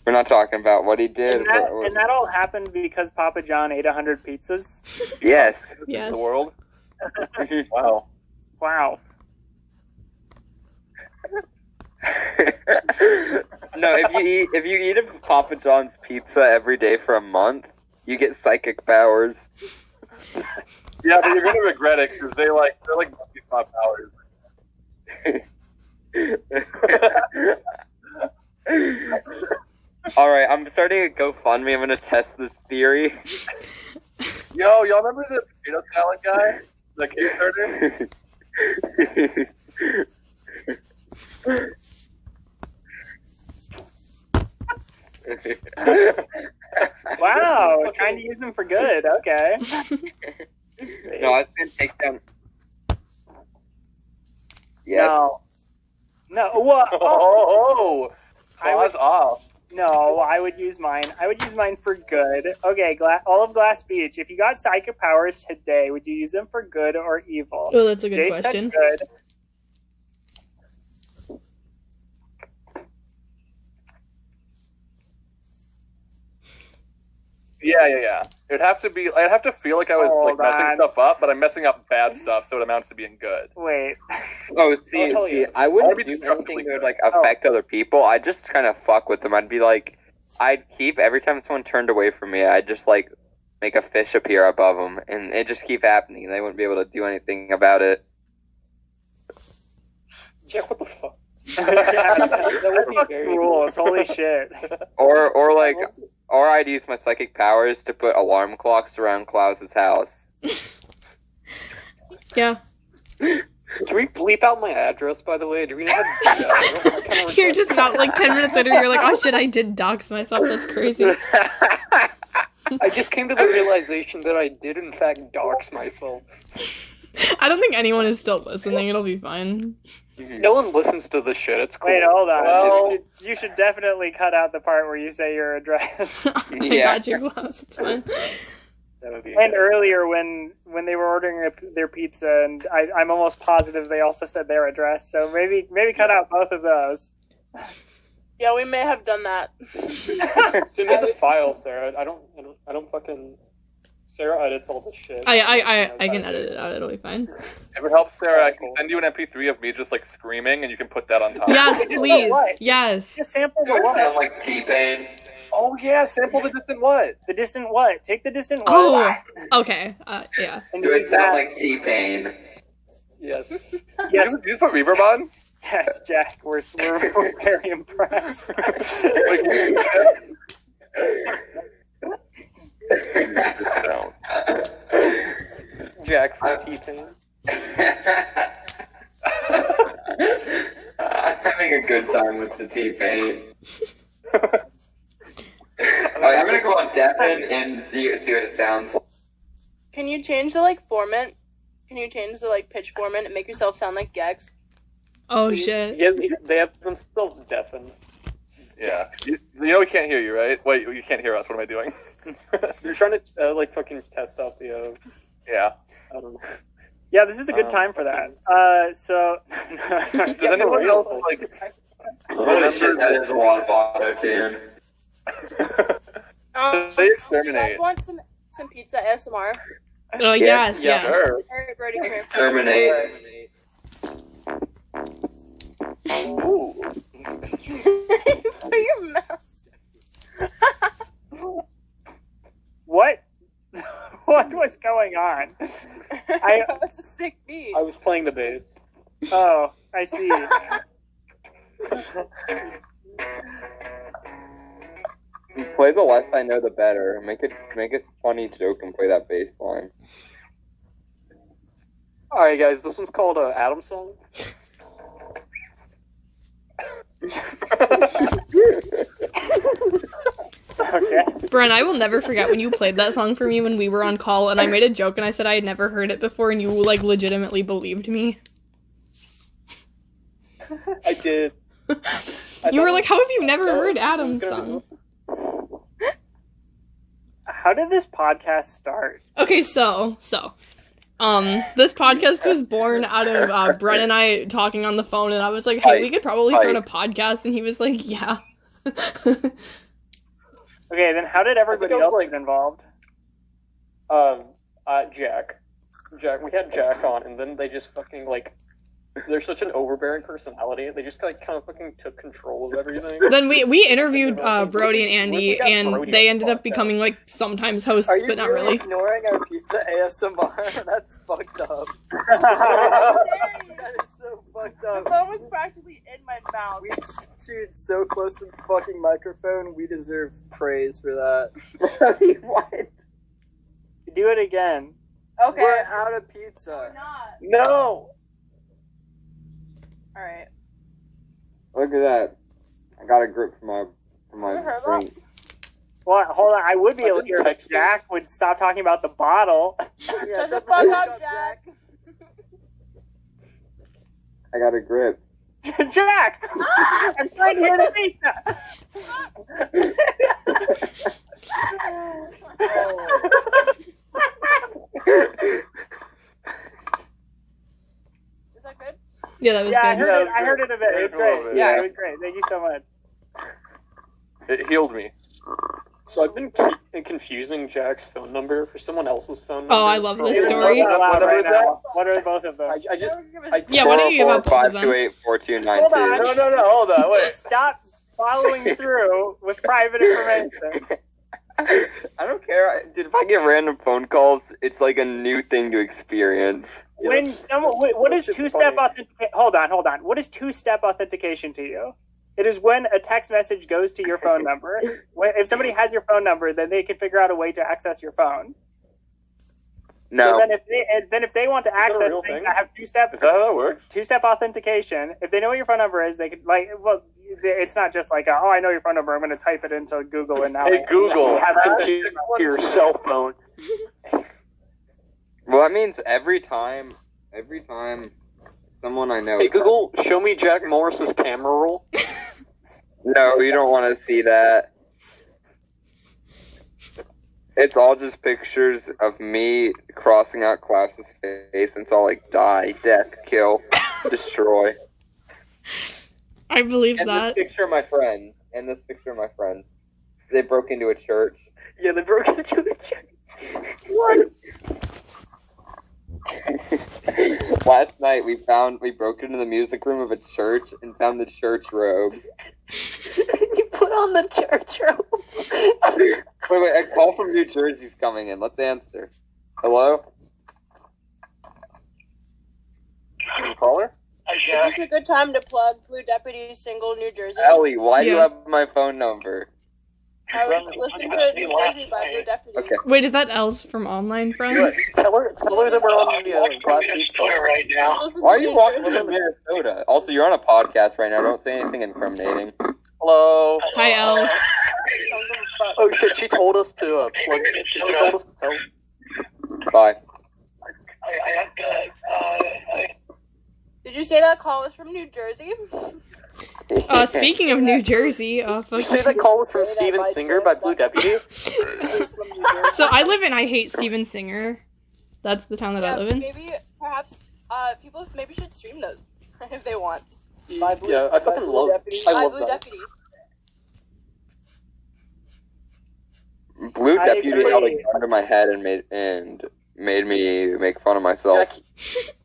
Speaker 10: We're not talking about what he did.
Speaker 3: And that all happened because Papa John ate 100 pizzas?
Speaker 10: Yes.
Speaker 1: Yes.
Speaker 6: The world? Wow.
Speaker 3: Wow.
Speaker 10: No, if you eat a Papa John's pizza every day for a month, you get psychic powers.
Speaker 6: Yeah, but you're gonna regret it because they're like top powers.
Speaker 10: All right, I'm starting a GoFundMe. I'm gonna test this theory.
Speaker 6: Yo, y'all remember the potato salad guy, the Kickstarter?
Speaker 3: Wow, trying to use them for good. Okay.
Speaker 10: No, I was gonna take down. Yes.
Speaker 3: No. What?
Speaker 6: Oh, claws off.
Speaker 3: No, I would use mine. I would use mine for good. Okay, all of Glass Beach. If you got psychic powers today, would you use them for good or evil?
Speaker 1: Oh, that's a good
Speaker 3: Jay
Speaker 1: question.
Speaker 3: Said good.
Speaker 6: Yeah. It'd have to be. I'd have to feel like I was messing stuff up, but I'm messing up bad stuff, so it amounts to being good.
Speaker 3: Wait.
Speaker 10: See, I wouldn't do anything that would like affect other people. I'd just kind of fuck with them. I'd be like, I'd keep every time someone turned away from me, I'd just like make a fish appear above them, and it just keep happening. And they wouldn't be able to do anything about it.
Speaker 5: Jack, what the fuck?
Speaker 3: That would be rules. Holy shit.
Speaker 10: Or I'd use my psychic powers to put alarm clocks around Klaus's house.
Speaker 1: Yeah.
Speaker 5: Can we bleep out my address, by the way? Do we know how to do that?
Speaker 1: You're just not like 10 minutes later, you're like, oh shit, I did dox myself. That's crazy.
Speaker 5: I just came to the realization that I did, in fact, dox myself.
Speaker 1: I don't think anyone is still listening. It'll be fine.
Speaker 5: No one listens to this shit. It's cool.
Speaker 3: Wait, hold on.
Speaker 6: Well,
Speaker 3: you should definitely cut out the part where you say your address.
Speaker 1: I got you, Klaus. It's fine.
Speaker 5: That would be
Speaker 3: And earlier when they were ordering their pizza, and I'm almost positive they also said their address. So maybe cut out both of those.
Speaker 7: Yeah, we may have done that.
Speaker 5: Send me the file, Sarah. I don't fucking. Sarah edits all the shit.
Speaker 1: I can edit it out. It'll be fine.
Speaker 6: If it helps, Sarah, I can send you an MP3 of me just like screaming, and you can put that on top.
Speaker 1: Yes, please. Yes.
Speaker 3: Just sample the
Speaker 10: It would sound
Speaker 3: what?
Speaker 10: like T-Pain.
Speaker 6: Oh yeah, sample the distant what?
Speaker 3: The distant what? Take the distant what?
Speaker 1: Oh, okay. Yeah.
Speaker 3: And
Speaker 10: It would
Speaker 3: use
Speaker 10: sound
Speaker 3: that.
Speaker 10: like T-Pain.
Speaker 5: Yes.
Speaker 3: Yes,
Speaker 6: Did you put reverb on?
Speaker 3: yes, Jack. We're very impressed.
Speaker 5: Jack from T-Pain.
Speaker 10: I'm having a good time with the T-Pain. I'm gonna go on deafen and see what it sounds like.
Speaker 1: Can you change the format? Can you change the pitch format and make yourself sound like Gex? Oh shit.
Speaker 5: Yeah, they have themselves deafened.
Speaker 6: Yeah. You know we can't hear you, right? Wait, you can't hear us. What am I doing?
Speaker 5: You're trying to fucking test out the.
Speaker 6: Yeah.
Speaker 5: I don't know.
Speaker 3: Yeah, this is a good time for that. So.
Speaker 6: Does anyone else
Speaker 10: Holy shit, that is a lot of auto-tune.
Speaker 6: They exterminate.
Speaker 1: Do you guys want some pizza ASMR?
Speaker 10: Oh yes.
Speaker 1: All right, Brody, come here.
Speaker 10: Exterminate.
Speaker 1: Ooh. Put your mouth.
Speaker 3: What? What was going on?
Speaker 1: That was a sick beat.
Speaker 5: I was playing the bass.
Speaker 3: Oh, I see.
Speaker 10: Play the less I know, the better. Make a funny joke and play that bass line.
Speaker 5: All right, guys. This one's called Adam Song.
Speaker 3: Okay.
Speaker 1: Bren, I will never forget when you played that song for me when we were on call, and I made a joke and I said I had never heard it before, and you legitimately believed me.
Speaker 5: I did.
Speaker 1: You were like, "How have you never heard Adam's song?"
Speaker 3: How did this podcast start?
Speaker 1: Okay, so, this podcast was born out of Brett and I talking on the phone, and I was like, "Hey, we could probably start a podcast," and he was like, "Yeah."
Speaker 3: Okay, then how did everybody else get involved?
Speaker 5: Jack. We had Jack on, and then they just fucking they're such an overbearing personality. They just kind of fucking took control of everything.
Speaker 1: Then we interviewed Brody and Andy, and they ended up becoming sometimes hosts, but not really.
Speaker 9: Ignoring our pizza ASMR? That's fucked up. That is so fucked up.
Speaker 7: The phone was practically in my mouth.
Speaker 9: We chewed so close to the fucking microphone. We deserve praise for that.
Speaker 10: What?
Speaker 3: Do it again.
Speaker 7: Okay.
Speaker 9: We're out of pizza.
Speaker 7: We're not.
Speaker 5: No.
Speaker 7: Alright.
Speaker 10: Look at that. I got a grip for my drink.
Speaker 3: Well, hold on. I would be able to hear if Jack would stop talking about the bottle.
Speaker 7: Shut the fuck up, Jack.
Speaker 10: I got a grip.
Speaker 3: Jack! I'm trying to hear the pizza!
Speaker 7: Is that good?
Speaker 1: Yeah, that was
Speaker 3: good. I heard it a bit. It was great. Yeah, it was great. Thank you so much.
Speaker 6: It healed me.
Speaker 5: So I've been confusing Jack's phone number for someone else's phone number.
Speaker 1: Oh, I love this story.
Speaker 3: What are both of them?
Speaker 1: Yeah, what are you about both of them?
Speaker 10: 428-4292.
Speaker 3: No, hold on. Wait. Stop following through with private information.
Speaker 10: I don't care. Dude, if I get random phone calls, it's like a new thing to experience.
Speaker 3: When someone, what is two-step authentication? Hold on. What is two-step authentication to you? It is when a text message goes to your phone number. If somebody has your phone number, then they can figure out a way to access your phone.
Speaker 10: No.
Speaker 3: So then if they want to access things that have two-step,
Speaker 6: is that how that works?
Speaker 3: Two-step authentication. If they know what your phone number is, they could it's not just oh, I know your phone number. I'm going to type it into Google and now.
Speaker 6: Hey Google,
Speaker 3: have
Speaker 5: to your cell phone.
Speaker 10: Well, that means every time someone I know.
Speaker 5: Hey Google, show me Jack Morris's camera roll.
Speaker 10: No, you don't want to see that. It's all just pictures of me crossing out Klaus's face, and it's all die, death, kill, destroy.
Speaker 1: I believe
Speaker 10: and
Speaker 1: that.
Speaker 10: This picture of my friends. They broke into a church.
Speaker 9: Yeah, they broke into the church.
Speaker 10: What? Last night we broke into the music room of a church and found the church robe.
Speaker 9: You put on the church robes.
Speaker 10: Wait, a call from New Jersey's coming in. Let's answer. Hello?
Speaker 6: Can you call her?
Speaker 7: Is this a good time to plug Blue Deputy Single New Jersey?
Speaker 10: Ellie, why do you have my phone number?
Speaker 7: I was listening to New Jersey by Blue Deputy.
Speaker 10: Okay.
Speaker 1: Wait, is that Els from Online Friends?
Speaker 5: Tell her that we're on the Glass Beach
Speaker 9: right now.
Speaker 10: Why are you walking in Minnesota? Also, you're on a podcast right now. Don't say anything incriminating.
Speaker 5: Hello.
Speaker 1: Hi, Els.
Speaker 5: Oh shit! She told us to plug. She told us to tell.
Speaker 10: Bye.
Speaker 7: Did you say that call was from New Jersey?
Speaker 1: Speaking of New Jersey,
Speaker 5: You say that call was from Steven Singer by Blue Deputy?
Speaker 1: So I live in I Hate Steven Singer. That's the town that I live in.
Speaker 7: Maybe, perhaps, people maybe should stream those if they want.
Speaker 5: Yeah, I fucking love. I love
Speaker 7: Blue
Speaker 5: that.
Speaker 7: Deputy.
Speaker 10: Blue
Speaker 3: I
Speaker 10: Deputy
Speaker 3: agree.
Speaker 10: held a gun to my head and made me make fun of myself.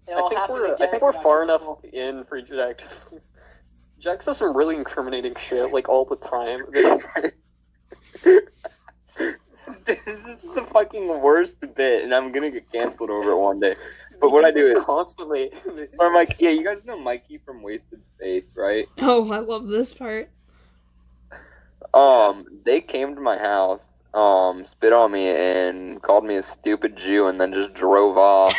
Speaker 5: I think we're far enough in for Jack. Jack says some really incriminating shit like all the time.
Speaker 10: This is the fucking worst bit, and I'm gonna get canceled over it one day. But what I do is
Speaker 5: constantly.
Speaker 10: I'm like, yeah, you guys know Mikey from Wasted Space, right?
Speaker 1: Oh, I love this part.
Speaker 10: They came to my house, spit on me and called me a stupid Jew, and then just drove off.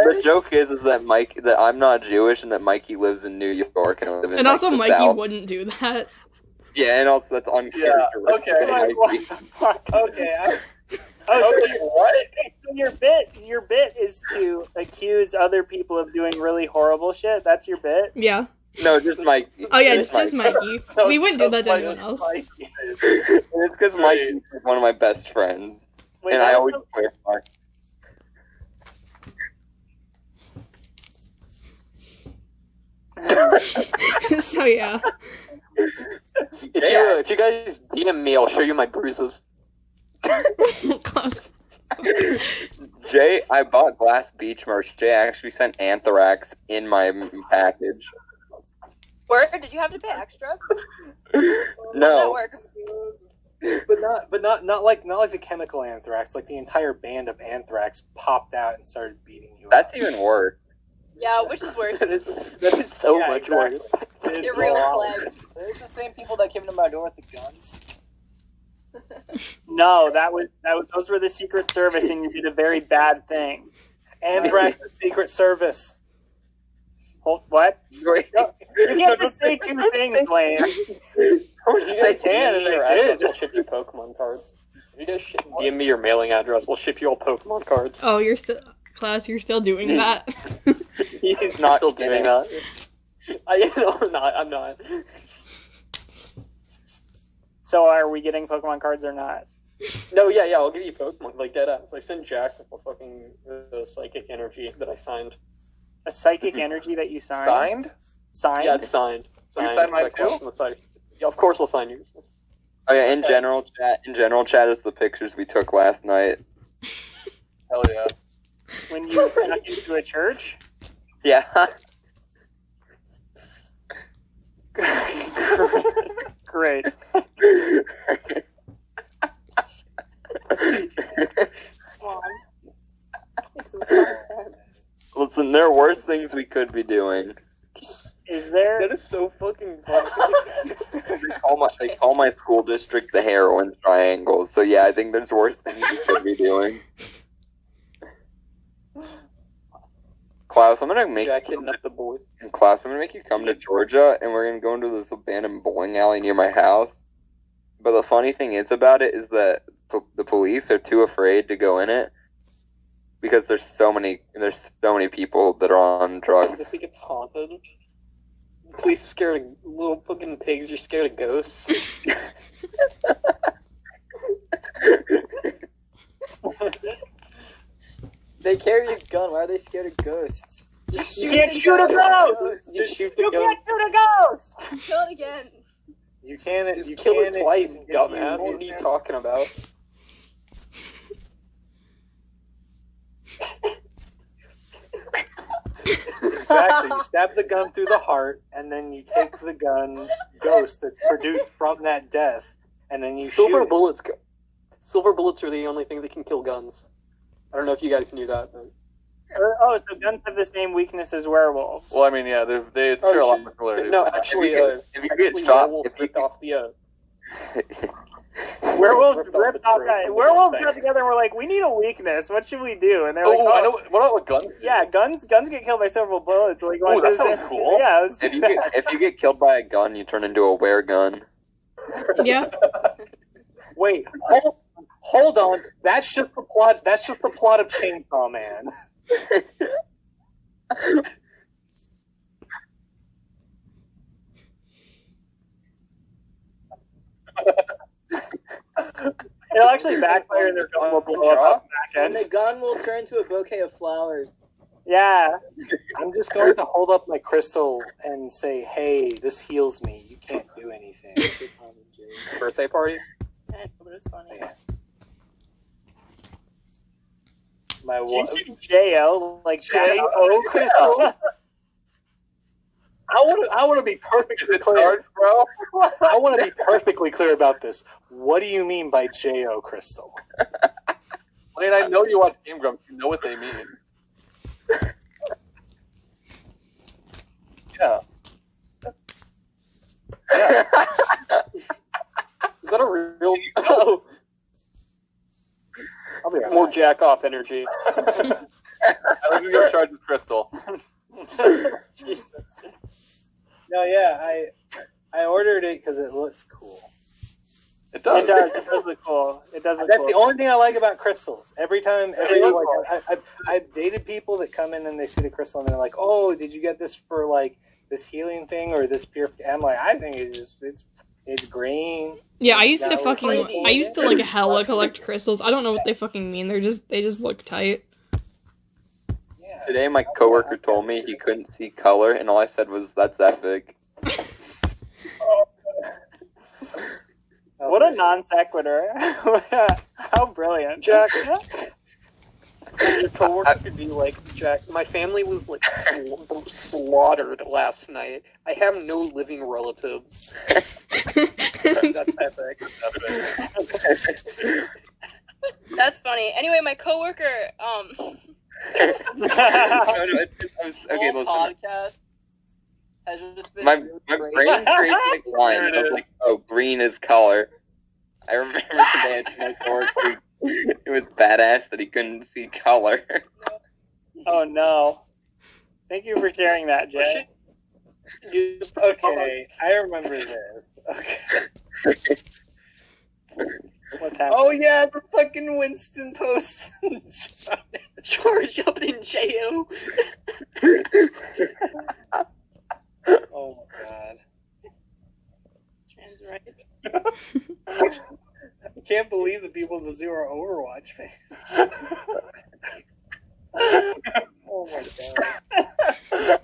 Speaker 10: The joke is that I'm not Jewish and that Mikey lives in New York and I live in
Speaker 1: And also,
Speaker 10: the
Speaker 1: Mikey
Speaker 10: South.
Speaker 1: wouldn't do that.
Speaker 10: Yeah, and also that's uncharacteristic.
Speaker 3: Like, what the fuck? Okay. So your bit is to accuse other people of doing really horrible shit. That's your bit.
Speaker 1: Yeah.
Speaker 10: No, just Mikey.
Speaker 1: Oh yeah, it's just Mikey. We wouldn't do that to anyone else.
Speaker 10: It's because Mikey's one of my best friends,
Speaker 3: Wait,
Speaker 10: and I always clarify.
Speaker 1: So yeah.
Speaker 5: If you guys DM me, I'll show you my bruises.
Speaker 10: Jay, I bought Glass Beach merch. Jay actually sent Anthrax in my package.
Speaker 7: Where did you have to pay extra?
Speaker 10: No.
Speaker 8: But not like the chemical anthrax. Like the entire band of Anthrax popped out and started beating you.
Speaker 10: That's even worse.
Speaker 7: Yeah, which is worse?
Speaker 5: That is so much worse.
Speaker 7: You're real flags.
Speaker 9: There's the same people that came to my door with the guns.
Speaker 3: No, those were the Secret Service, and you did a very bad thing.
Speaker 8: Anthrax, the Secret Service.
Speaker 3: What?
Speaker 10: Wait.
Speaker 3: You can't just say two things, Lane.
Speaker 8: They can, and they did.
Speaker 5: I'll ship you Pokemon cards. If you guys DM me your mailing address, I'll ship you all Pokemon cards.
Speaker 1: Oh, you're still still doing that.
Speaker 10: He's not
Speaker 5: still doing that. I'm not.
Speaker 3: So are we getting Pokemon cards or not?
Speaker 5: No, yeah, I'll give you Pokemon, like deadass. I sent Jack a fucking psychic energy that I signed.
Speaker 3: A psychic energy that you signed?
Speaker 8: Signed?
Speaker 3: Signed?
Speaker 5: Yeah, it's signed.
Speaker 8: You signed mine too?
Speaker 5: Yeah, of course I'll sign yours.
Speaker 10: Oh yeah, in general chat is the pictures we took last night.
Speaker 6: Hell yeah.
Speaker 3: When you snuck into a church?
Speaker 10: Yeah.
Speaker 3: Great.
Speaker 10: Listen, there are worse things we could be doing.
Speaker 3: Is there?
Speaker 5: That is so fucking funny.
Speaker 10: They call my school district the heroin triangle. So yeah, I think there's worse things we could be doing. Klaus, I'm gonna make
Speaker 5: Jack hitting up the boys.
Speaker 10: Klaus, I'm gonna make you come to Georgia, and we're gonna go into this abandoned bowling alley near my house. But the funny thing is about it is that the police are too afraid to go in it because there's so many people that are on
Speaker 5: I
Speaker 10: drugs.
Speaker 5: just think it's haunted. Police are scared of little fucking pigs. You're scared of ghosts.
Speaker 9: They carry a gun. Why are they scared of ghosts?
Speaker 3: You can't shoot a ghost!
Speaker 5: Just shoot the
Speaker 3: You
Speaker 5: ghost.
Speaker 3: can't shoot a ghost!
Speaker 7: Kill it again.
Speaker 8: You can't.
Speaker 5: Just
Speaker 8: You
Speaker 5: kill
Speaker 8: can't
Speaker 5: it twice,
Speaker 8: you
Speaker 5: dumbass. What are you talking about?
Speaker 8: Exactly. You stab the gun through the heart, and then you take the gun ghost that's produced from that death, and then you
Speaker 5: Silver
Speaker 8: shoot it.
Speaker 5: bullets. Silver bullets are the only thing that can kill guns. I don't know if you guys knew that. But...
Speaker 3: Oh, so guns have the same weakness as werewolves.
Speaker 6: Well, I mean, yeah, they
Speaker 5: Oh,
Speaker 6: share a lot
Speaker 5: shit.
Speaker 6: of similarities.
Speaker 5: No, actually,
Speaker 10: if you get shot,
Speaker 5: werewolves
Speaker 10: if you
Speaker 5: ripped off the.
Speaker 3: Werewolves
Speaker 5: ripped off
Speaker 3: ripped
Speaker 5: the
Speaker 3: off
Speaker 5: throat
Speaker 3: that.
Speaker 5: from the
Speaker 3: Werewolves
Speaker 5: thing.
Speaker 3: got together and were like, we need a weakness. What should we do? And they're like,
Speaker 6: Oh, I know. What about guns?
Speaker 3: Yeah, guns get killed by several bullets. Like,
Speaker 6: Oh,
Speaker 3: what
Speaker 6: that
Speaker 3: is
Speaker 6: sounds
Speaker 3: it?
Speaker 6: cool.
Speaker 3: Yeah, let's do
Speaker 10: if
Speaker 3: that.
Speaker 10: you get killed by a gun, you turn into a weregun.
Speaker 1: Yeah.
Speaker 8: Wait, hold on. That's just the plot. That's just the plot of Chainsaw Man. It'll actually backfire and their gun will blow up back
Speaker 9: And
Speaker 8: end.
Speaker 9: the gun will turn to a bouquet of flowers.
Speaker 8: Yeah. I'm just going to hold up my crystal and say, hey, this heals me. You can't do anything.
Speaker 5: It's a birthday party.
Speaker 7: But it's funny.
Speaker 8: Yeah. My
Speaker 3: Did you
Speaker 8: what?
Speaker 3: say J-O? Like
Speaker 8: J-O crystal? I want to be perfectly clear,
Speaker 6: bro.
Speaker 8: I want to be perfectly clear about this. What do you mean by J-O crystal?
Speaker 6: I mean, I know you watch Game Grumps. You know what they mean. Yeah. Yeah.
Speaker 5: Is that a real? Oh,
Speaker 8: I'll be right
Speaker 5: more
Speaker 8: back.
Speaker 5: jack off energy.
Speaker 6: I was gonna go charge with Crystal.
Speaker 3: Jesus.
Speaker 8: No, yeah, I ordered it because it looks cool.
Speaker 6: It does.
Speaker 3: It does. It does look cool. It does look
Speaker 8: That's
Speaker 3: cool.
Speaker 8: the only thing I like about crystals. Every time,
Speaker 6: look
Speaker 8: I've dated people that come in and they see the crystal and they're like, "Oh, did you get this for like this healing thing or this pure?" I'm like, I think it's green.
Speaker 1: Yeah, I used to
Speaker 8: That was
Speaker 1: fucking, I used to like hella collect crystals. I don't know what they fucking mean. They just look tight.
Speaker 8: Yeah.
Speaker 10: Today, my coworker told me he couldn't see color, and all I said was, "That's epic."
Speaker 3: What a non sequitur. How brilliant.
Speaker 5: Jack, your coworker could be like, Jack, my family was like slaughtered last night. I have no living relatives. That's epic.
Speaker 7: That's funny. Anyway, my coworker,
Speaker 10: No, okay,
Speaker 9: Whole
Speaker 10: listen.
Speaker 9: podcast has just been
Speaker 10: My
Speaker 9: really
Speaker 10: brain
Speaker 9: great.
Speaker 10: creates like lines. I was like, "Oh, green is color." I remember today at my coworker, it was badass that he couldn't see color.
Speaker 3: Oh no. Thank you for sharing that, Jay.
Speaker 8: Okay, I remember this. Okay.
Speaker 3: What's happening?
Speaker 8: Oh yeah, the fucking Winston post.
Speaker 5: Charge up in J.O.
Speaker 8: Oh my god.
Speaker 7: Trans right.
Speaker 8: I can't believe the people in the zoo are Overwatch fans. Oh my god.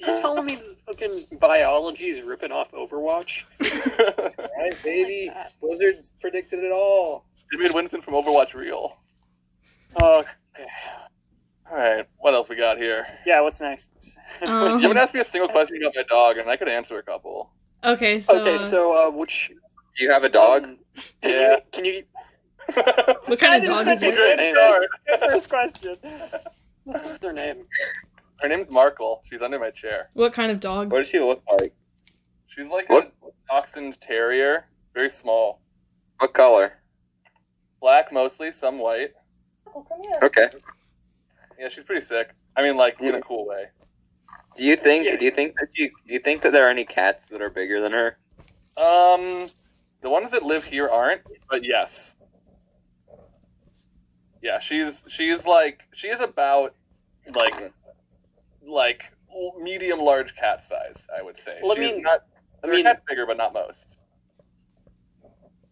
Speaker 5: You telling me fucking biology is ripping off Overwatch?
Speaker 8: Right, baby. Blizzard's predicted it all.
Speaker 6: They made Winston from Overwatch real.
Speaker 3: Oh,
Speaker 6: Alright, what else we got here?
Speaker 3: yeah, what's next?
Speaker 6: You haven't asked me a single question about my dog, and I could answer a couple.
Speaker 1: Okay, so,
Speaker 5: Okay, so which?
Speaker 10: Do you have a dog?
Speaker 6: Yeah.
Speaker 5: Can you?
Speaker 1: what kind of dog is
Speaker 5: What's
Speaker 1: it?
Speaker 5: her name?
Speaker 3: First question.
Speaker 5: What's her name?
Speaker 6: Her name's Markle. She's under my chair.
Speaker 1: What kind of dog?
Speaker 10: What does she look like?
Speaker 6: She's like
Speaker 10: What?
Speaker 6: a dachshund terrier. Very small.
Speaker 10: What color?
Speaker 6: Black mostly, some white.
Speaker 7: Oh, come here.
Speaker 10: Okay.
Speaker 6: Yeah, she's pretty sick. I mean, like, in a cool way.
Speaker 10: Do you think that there are any cats that are bigger than her?
Speaker 6: The ones that live here aren't, but yes. Yeah, she is about like medium large cat size, I would say.
Speaker 5: Well,
Speaker 6: Her cat's bigger, but not most.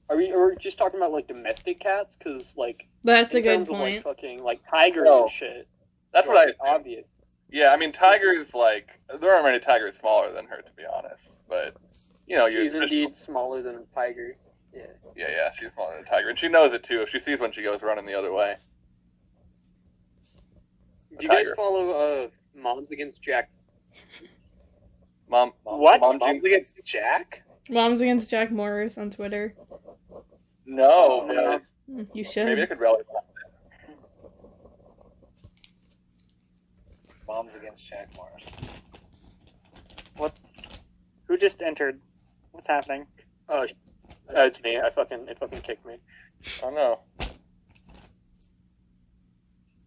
Speaker 5: Are we just talking about like domestic cats? Because like
Speaker 1: That's a
Speaker 5: in
Speaker 1: good
Speaker 5: terms of,
Speaker 1: point.
Speaker 5: like fucking like tigers
Speaker 6: Oh.
Speaker 5: and shit.
Speaker 6: That's what I
Speaker 5: like, obvious.
Speaker 6: Yeah, I mean, tigers, like, there aren't many tigers smaller than her, to be honest. But, you know,
Speaker 5: She's indeed smaller than a tiger. Yeah.
Speaker 6: Yeah, she's smaller than a tiger. And she knows it, too. If she sees one, she goes running the other way.
Speaker 5: Do you guys
Speaker 6: tiger.
Speaker 5: follow Moms Against Jack?
Speaker 6: Mom,
Speaker 3: What?
Speaker 6: Mom
Speaker 8: Moms against Jack?
Speaker 1: Moms Against Jack Morris on Twitter.
Speaker 6: No,
Speaker 8: no.
Speaker 1: You should.
Speaker 6: Maybe I could rally behind it.
Speaker 8: Moms against Jack Morris.
Speaker 3: Who just entered? What's happening?
Speaker 5: It's me. It fucking kicked me.
Speaker 6: Oh, no.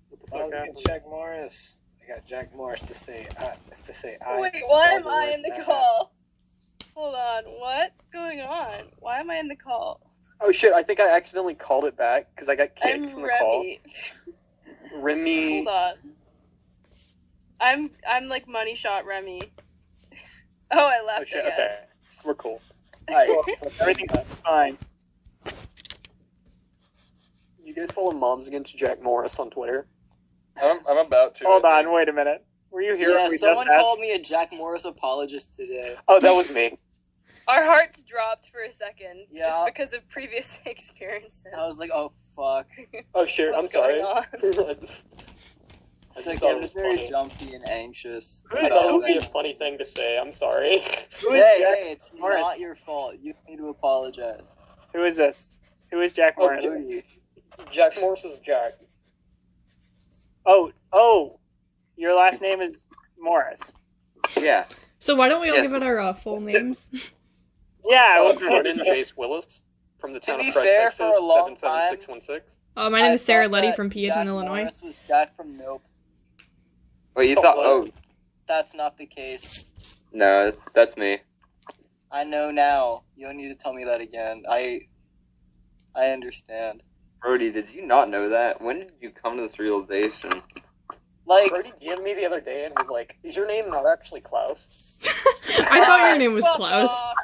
Speaker 5: What the fuck
Speaker 8: Moms
Speaker 5: happened?
Speaker 8: against Jack Morris. I got Jack Morris to say I.
Speaker 7: Wait, why am I in the call? Hold on, what's going on? Why am I in the call?
Speaker 5: Oh shit! I think I accidentally called it back because I got kicked
Speaker 7: I'm
Speaker 5: from the call.
Speaker 7: Remy.
Speaker 5: Remy.
Speaker 7: Hold on. I'm like money shot Remy. Oh, I left.
Speaker 5: Oh shit!
Speaker 7: I guess.
Speaker 5: Okay, we're cool. Alright,
Speaker 3: Everything's fine.
Speaker 5: you guys follow Moms Against Jack Morris on Twitter?
Speaker 6: I'm about to.
Speaker 3: Hold on, wait a minute. Were you here?
Speaker 9: Yeah,
Speaker 3: when we
Speaker 9: someone
Speaker 3: did that?
Speaker 9: called me a Jack Morris apologist today.
Speaker 5: Oh, that was me.
Speaker 7: Our hearts dropped for a second,
Speaker 9: Yeah.
Speaker 7: just because of previous experiences.
Speaker 9: I was like, oh fuck.
Speaker 5: Oh shit!
Speaker 7: What's
Speaker 5: I'm sorry.
Speaker 7: going on?
Speaker 9: It's like
Speaker 5: thought
Speaker 9: I'm
Speaker 5: it
Speaker 9: just
Speaker 5: was
Speaker 9: very
Speaker 5: funny.
Speaker 9: jumpy and anxious.
Speaker 5: I thought it would be a
Speaker 9: that.
Speaker 5: funny thing to say. I'm sorry.
Speaker 3: Who is
Speaker 9: Hey,
Speaker 3: Jack
Speaker 9: hey, it's
Speaker 3: Morris?
Speaker 9: not your fault. You need to apologize.
Speaker 3: Who is this? Who is Jack Morris?
Speaker 9: Cody.
Speaker 5: Jack Morris is Jack.
Speaker 3: Oh, your last name is Morris.
Speaker 10: Yeah.
Speaker 1: So why don't we all
Speaker 10: Yes.
Speaker 1: give it our full names?
Speaker 3: Yeah,
Speaker 5: Jordan Jace Willis from the
Speaker 9: To
Speaker 5: town
Speaker 9: be
Speaker 5: of Fred,
Speaker 9: fair,
Speaker 5: Texas,
Speaker 9: for a long
Speaker 5: 77616.
Speaker 1: My name is
Speaker 9: I
Speaker 1: Sarah
Speaker 9: thought
Speaker 1: Letty
Speaker 9: that
Speaker 1: from Peatone,
Speaker 9: Jack
Speaker 1: Illinois.
Speaker 9: Morris was Jack from Nope.
Speaker 10: Wait, you
Speaker 5: Oh,
Speaker 10: thought?
Speaker 5: what?
Speaker 10: Oh,
Speaker 9: That's not the case.
Speaker 10: no, that's me.
Speaker 9: I know now. You don't need to tell me that again. I understand.
Speaker 10: Brody, did you not know that? When did you come to this realization?
Speaker 9: Like,
Speaker 5: Brody DM'd me the other day and was like, "Is your name not actually Klaus?"
Speaker 1: I thought your name was
Speaker 9: fuck
Speaker 1: Klaus.
Speaker 9: Off.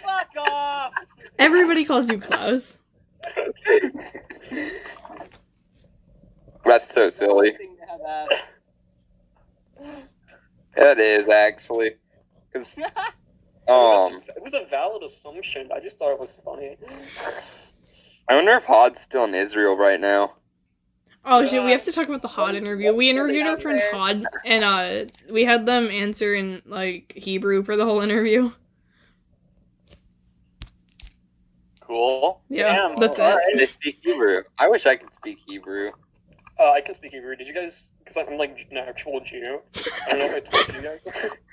Speaker 9: Fuck off!
Speaker 1: Everybody calls you Klaus.
Speaker 10: That's so silly.
Speaker 9: Thing to have asked.
Speaker 10: It is actually. 'Cause,
Speaker 5: It was a valid assumption. I just thought it was funny.
Speaker 10: I wonder if Hod's still in Israel right now.
Speaker 1: Oh shit, we have to talk about the Hod interview. We interviewed our friend Hod, and we had them answer in like Hebrew for the whole interview.
Speaker 6: Cool.
Speaker 1: Yeah,
Speaker 3: Damn,
Speaker 1: that's
Speaker 3: all
Speaker 1: it.
Speaker 3: right.
Speaker 10: They speak Hebrew. I wish I could speak Hebrew.
Speaker 5: I can speak Hebrew. Did you guys? Because I'm like an actual Jew. I don't know if I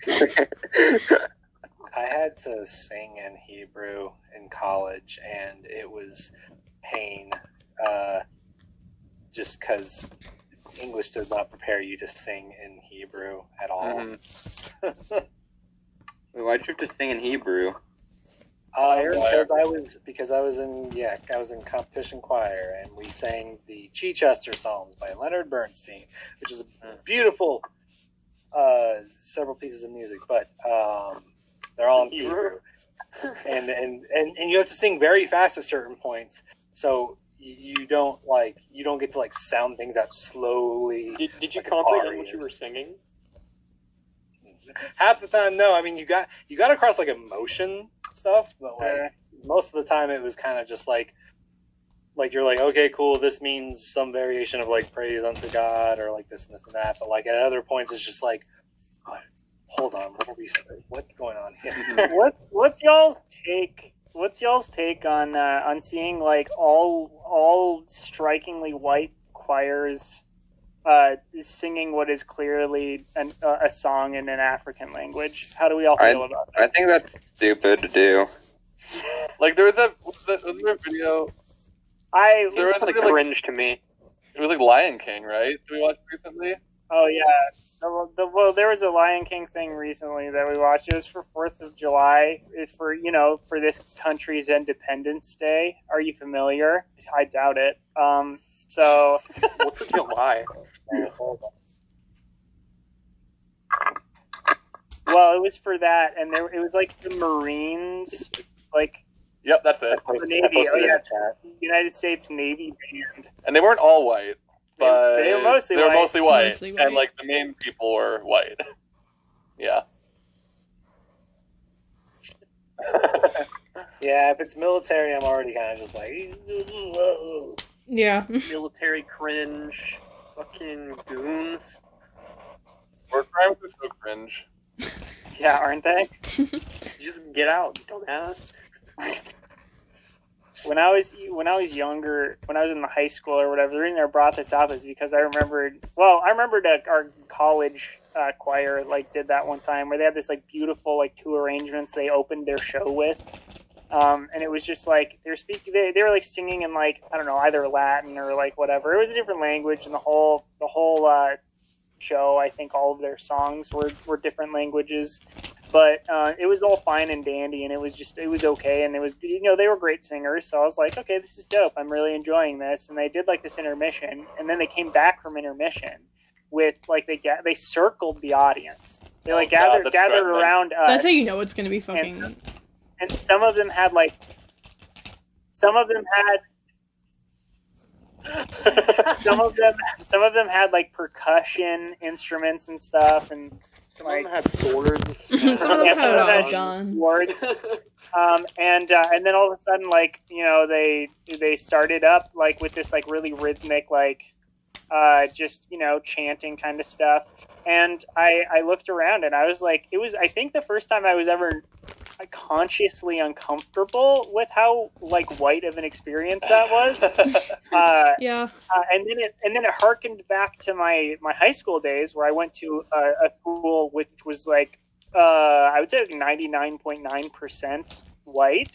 Speaker 5: told you guys.
Speaker 8: I had to sing in Hebrew in college, and it was pain. Just because English does not prepare you to sing in Hebrew at all.
Speaker 10: Wait, why'd you have to sing in Hebrew?
Speaker 8: Because I was in competition choir, and we sang the Chichester Psalms by Leonard Bernstein, which is a beautiful several pieces of music, but they're all in Hebrew, and you have to sing very fast at certain points, so you don't get to sound things out slowly.
Speaker 5: Did you
Speaker 8: like
Speaker 5: comprehend what
Speaker 8: arias.
Speaker 5: you were singing?
Speaker 8: Half the time, no. I mean, you got across emotion stuff, but most of the time it was kind of just like you're like, okay, cool, this means some variation of praise unto God or this and this and that. But at other points, it's just like, what? Hold on, what's going on here?
Speaker 3: What's y'all's take? What's y'all's take on seeing all strikingly white choirs singing what is clearly a song in an African language? How do we all feel about that?
Speaker 10: I think that's stupid to do.
Speaker 6: There was a video.
Speaker 5: It
Speaker 6: There
Speaker 5: was
Speaker 6: was
Speaker 5: kind of
Speaker 6: like-
Speaker 5: cringe to me.
Speaker 6: It was Lion King, right? Did we watch recently?
Speaker 3: Oh yeah. Well, there was a Lion King thing recently that we watched. It was for 4th of July, for this country's Independence Day. Are you familiar? I doubt it. So
Speaker 5: What's a July?
Speaker 3: well, it was for that, and it was the Marines,
Speaker 6: Yep, that's it.
Speaker 3: the Navy. Oh yeah, United States Navy band.
Speaker 6: And they weren't all white, but
Speaker 3: They were mostly
Speaker 6: they were
Speaker 3: white.
Speaker 6: mostly white,
Speaker 1: Mostly
Speaker 6: and
Speaker 1: white.
Speaker 6: the main people were white. Yeah.
Speaker 8: Yeah, if it's military, I'm already kind of just
Speaker 1: Yeah.
Speaker 5: Military cringe. Fucking goons.
Speaker 6: War crimes are so cringe.
Speaker 3: Yeah, aren't they?
Speaker 5: You just get out, dumbass.
Speaker 3: When I was younger, when I was in the high school or whatever, the reason I brought this up is because I remembered our college choir did that one time where they had this beautiful two arrangements they opened their show with, and it was just they were speaking, they were singing in I don't know, either Latin or whatever. It was a different language, and the whole show, I think all of their songs were different languages. But it was all fine and dandy, and it was okay, and it was, they were great singers, so I was like, okay, this is dope. I'm really enjoying this. And they did like this intermission, and then they came back from intermission with like they circled the audience. They like gathered around us.
Speaker 1: That's how you know it's gonna be fucking.
Speaker 3: And some of them had like, some of them had like percussion instruments and stuff, and
Speaker 5: some of them had swords.
Speaker 1: Some of them had
Speaker 3: swords. And then all of a sudden, like, they started up like with this like really rhythmic like just chanting kind of stuff. And I looked around and I was like, it was, I think, the first time I was ever consciously uncomfortable with how like white of an experience that was.
Speaker 1: Yeah.
Speaker 3: And then it harkened back to my high school days where I went to a school which was like I would say like 99.9% white,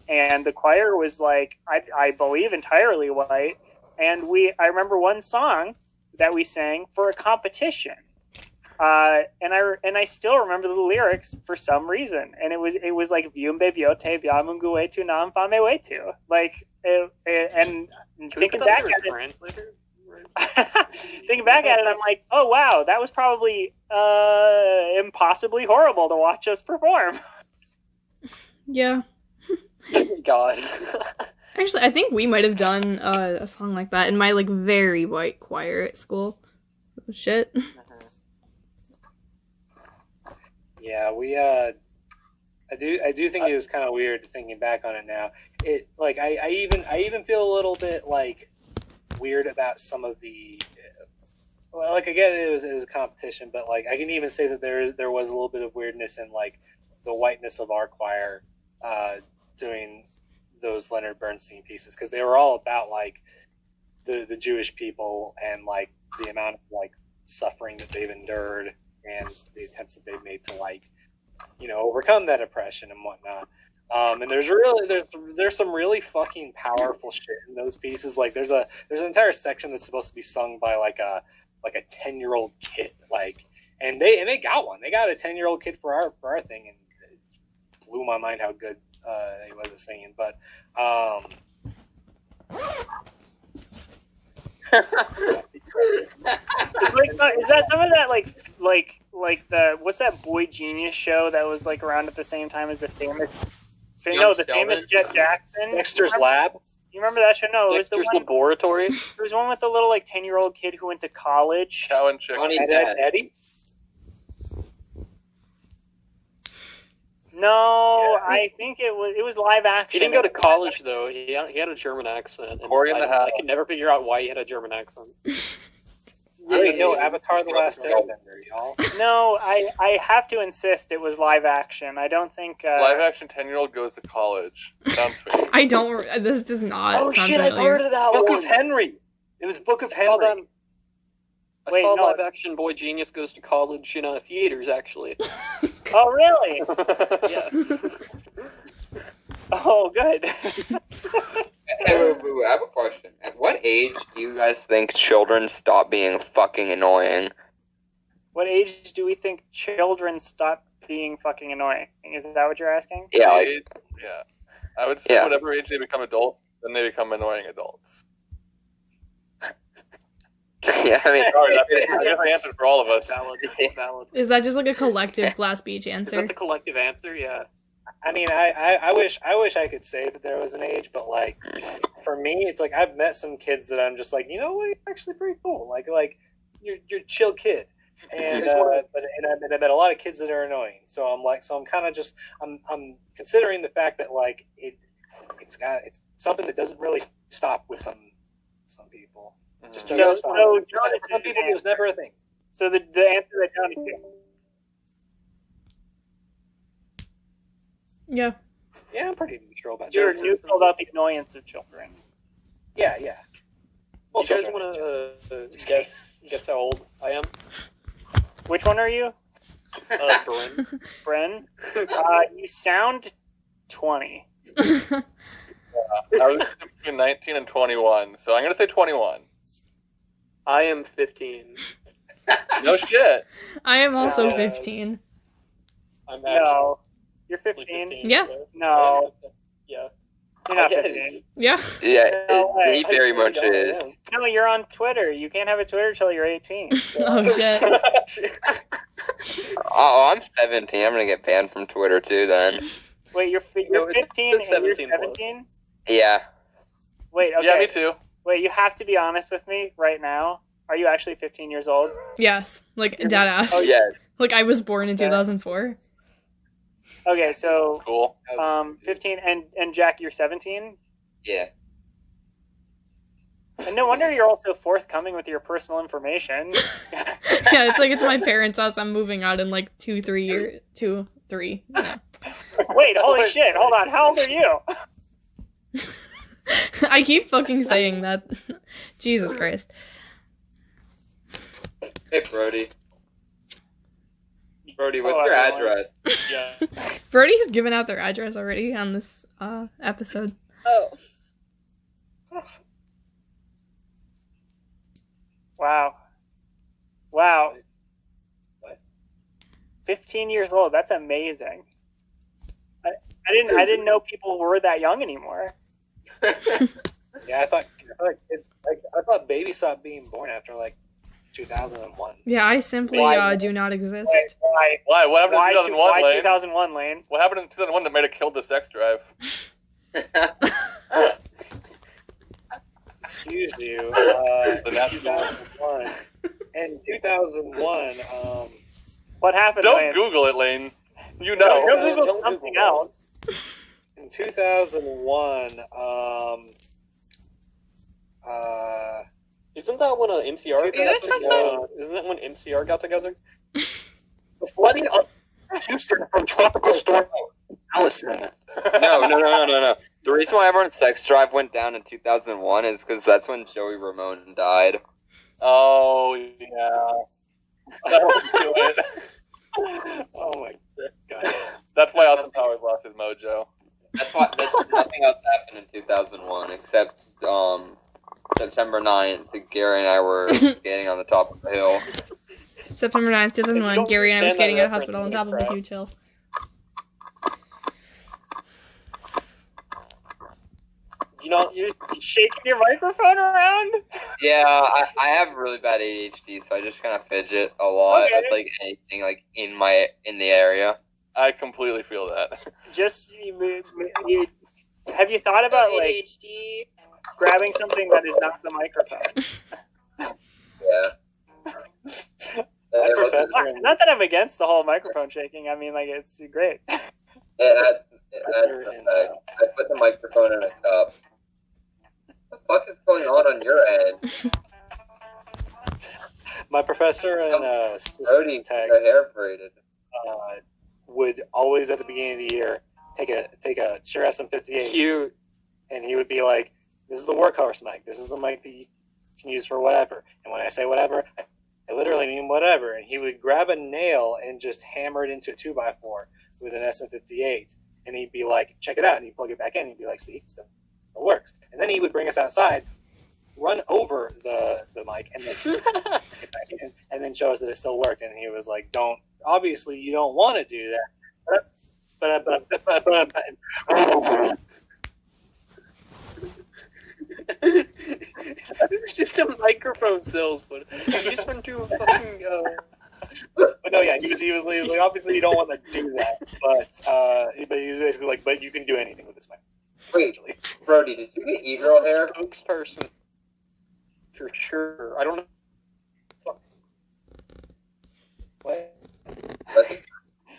Speaker 3: and the choir was like I believe entirely white. And I remember one song that we sang for a competition. And I still remember the lyrics for some reason, and it was like Viumbe Biote Viamungu Wetu Nam Fame Wetu. Like, and thinking back at it, thinking back at it, I'm like, oh wow, that was probably impossibly horrible to watch us perform.
Speaker 1: Yeah.
Speaker 5: God.
Speaker 1: Actually, I think we might have done a song like that in my like very white choir at school. Shit.
Speaker 8: Yeah, I do think it was kind of weird thinking back on it now. It like I even feel a little bit like weird about some of the like, again, it was a competition, but like I can even say that there was a little bit of weirdness in like the whiteness of our choir doing those Leonard Bernstein pieces, because they were all about like the Jewish people and like the amount of like suffering that they've endured and the attempts that they've made to like, overcome that oppression and whatnot. And there's some really fucking powerful shit in those pieces. Like there's an entire section that's supposed to be sung by like a 10-year-old kid, like, and they got one. They got a 10-year-old kid for our thing, and it blew my mind how good he was at singing. But
Speaker 3: is that some of that like the what's that Boy Genius show that was like around at the same time as the famous Jet Jackson?
Speaker 8: Dexter's Lab.
Speaker 3: You remember that show? No, it was
Speaker 5: Dexter's Laboratory.
Speaker 3: There was one with the little like 10-year-old kid who went to college.
Speaker 6: Cow and Chicken.
Speaker 8: Eddie?
Speaker 3: No, yeah. I think it was live action.
Speaker 5: He didn't go to college though. He had a German accent. And I could never figure out why he had a German accent.
Speaker 8: No, Avatar: The Last Airbender, y'all.
Speaker 3: No, I have to insist it was live action. I don't think
Speaker 6: live action 10-year-old goes to college. Sounds fake.
Speaker 1: I don't. This does not.
Speaker 5: Oh
Speaker 1: sound
Speaker 5: shit!
Speaker 1: familiar.
Speaker 5: I've heard of that
Speaker 8: Book
Speaker 5: one.
Speaker 8: of Henry. It was Book of Henry.
Speaker 5: I saw live action Boy Genius Goes to College in theaters, actually.
Speaker 3: Oh, really?
Speaker 5: Yeah.
Speaker 3: Oh, good.
Speaker 10: Hey, I have a question. At what age do you guys think children stop being fucking annoying?
Speaker 3: What age do we think children stop being fucking annoying? Is that what you're asking?
Speaker 10: Yeah,
Speaker 6: I would say whatever age they become adults, then they become annoying adults.
Speaker 10: Yeah, I mean,
Speaker 6: sorry, that's the answer for all of us.
Speaker 5: Valid.
Speaker 1: Is that just like a collective Glass Beach answer?
Speaker 5: That's a collective answer, yeah.
Speaker 8: I mean, I wish I could say that there was an age, but like for me, it's like I've met some kids that I'm just like, you know what, you're actually pretty cool. Like you're a chill kid, and I've met a lot of kids that are annoying. So I'm kind of just I'm considering the fact that like it's something that doesn't really stop with some people. Just some people, it was never a thing.
Speaker 3: So the answer that Johnny gave.
Speaker 1: Yeah.
Speaker 8: Yeah, I'm pretty neutral about
Speaker 3: You're
Speaker 8: children.
Speaker 3: neutral about the annoyance of children.
Speaker 8: Yeah. Well,
Speaker 5: You guys want to guess how old I am?
Speaker 3: Which one are you?
Speaker 5: Bryn.
Speaker 3: Bren? You sound 20.
Speaker 6: I was between 19 and 21, so I'm going to say 21.
Speaker 5: I am 15.
Speaker 6: No shit.
Speaker 1: I am also 15.
Speaker 5: I'm
Speaker 3: No. You're
Speaker 5: actually
Speaker 3: 15.
Speaker 1: Yeah.
Speaker 3: No.
Speaker 5: Yeah.
Speaker 3: You're not
Speaker 5: Yes.
Speaker 3: 15.
Speaker 1: Yeah.
Speaker 10: Yeah,
Speaker 3: No way.
Speaker 10: he very
Speaker 5: I swear
Speaker 10: much
Speaker 5: to God, I
Speaker 10: is.
Speaker 5: am.
Speaker 3: No, you're on Twitter. You can't have a Twitter till you're 18.
Speaker 1: Oh shit.
Speaker 10: Oh, I'm 17. I'm gonna get banned from Twitter too then.
Speaker 3: Wait, you're
Speaker 5: No, it's
Speaker 3: 15 and you're
Speaker 5: 17 plus.
Speaker 3: 17?
Speaker 10: Yeah.
Speaker 3: Wait, okay.
Speaker 6: Yeah, me too.
Speaker 3: Wait, you have to be honest with me right now. Are you actually 15 years old?
Speaker 1: Yes. Like dead ass.
Speaker 3: Oh,
Speaker 10: Yeah.
Speaker 1: Like I was born in 2004.
Speaker 3: Okay, so
Speaker 6: Cool.
Speaker 3: 15 and Jack, you're 17?
Speaker 10: Yeah.
Speaker 3: And no wonder you're also forthcoming with your personal information.
Speaker 1: Yeah, it's like it's my parents' house. I'm moving out in like 2-3 years. 2-3. Yeah.
Speaker 3: Wait, holy shit. Hold on. How old are you?
Speaker 1: I keep fucking saying that. Jesus Christ.
Speaker 10: Hey, Brody. Brody, what's
Speaker 3: Oh,
Speaker 10: your
Speaker 3: everyone.
Speaker 10: address?
Speaker 5: Yeah.
Speaker 1: Brody's given out their address already on this episode.
Speaker 7: Oh.
Speaker 3: Wow. Wow.
Speaker 5: What?
Speaker 3: 15 years old. That's amazing. I didn't know people were that young anymore.
Speaker 8: Yeah, I thought babies stopped being born after like 2001.
Speaker 1: Yeah, I simply
Speaker 3: Why?
Speaker 1: do not exist.
Speaker 3: Why?
Speaker 6: Why? What happened in 2001,
Speaker 3: Why
Speaker 6: Lane?
Speaker 3: 2001, Lane?
Speaker 6: What happened in 2001 that might have killed the sex drive?
Speaker 8: Excuse you.
Speaker 6: The natural-
Speaker 8: 2001. In 2001,
Speaker 3: What happened,
Speaker 6: Don't
Speaker 3: Lane?
Speaker 6: Google it, Lane. You
Speaker 3: No,
Speaker 6: know.
Speaker 3: go Google
Speaker 5: Don't
Speaker 3: something
Speaker 5: Google
Speaker 3: else.
Speaker 8: in 2001,
Speaker 5: Isn't that when MCR got
Speaker 7: You guys talking
Speaker 5: together? Isn't that when MCR got together?
Speaker 8: the flooding of Houston from Tropical Storm Allison.
Speaker 10: No. The reason why everyone's sex drive went down in 2001 is because that's when Joey Ramone died.
Speaker 6: Oh, yeah. That would do it.
Speaker 8: Oh my god.
Speaker 6: That's why Austin Powers lost his mojo.
Speaker 10: That's why nothing else happened in 2001 except September 9th. Gary and I were skating on the top of the hill.
Speaker 1: September 9th, 2001, Gary and I were
Speaker 5: understand
Speaker 1: skating
Speaker 5: that
Speaker 1: at a hospital on top of a
Speaker 5: reference,
Speaker 1: huge hill.
Speaker 5: You know,
Speaker 3: You're shaking your microphone around?
Speaker 10: Yeah, I have really bad ADHD, so I just kind of fidget a lot
Speaker 3: Okay.
Speaker 10: with like anything like in the area.
Speaker 6: I completely feel that.
Speaker 3: Just, have you thought about, like,
Speaker 7: ADHD.
Speaker 3: grabbing something that is not the microphone?
Speaker 10: Yeah.
Speaker 8: My professor in-
Speaker 3: Not that I'm against the whole microphone shaking. I mean, like, it's great.
Speaker 10: I put the microphone in a cup. What the fuck is going on your end?
Speaker 8: My professor in
Speaker 10: Brody,
Speaker 8: systems tech
Speaker 10: your hair braided.
Speaker 8: would always at the beginning of the year take a Shure SM58,
Speaker 5: cute.
Speaker 8: and he would be like, "This is the workhorse mic. This is the mic that you can use for whatever." And when I say whatever, I literally mean whatever. And he would grab a nail and just hammer it into a 2x4 with an SM58, and he'd be like, "Check it out," and he'd plug it back in. And he'd be like, "See, it still works." And then he would bring us outside, run over the mic, and then get back in, and then show us that it still worked. And he was like, obviously you don't want to do that, but
Speaker 5: It's just a microphone salesman. You just went to a fucking.
Speaker 8: But no, yeah, he was like, obviously you don't want to do that, but he was basically like, but you can do anything with this mic.
Speaker 10: Wait, Brody, did you get e-girl hair?
Speaker 5: Spokesperson. For sure. I don't know.
Speaker 8: What?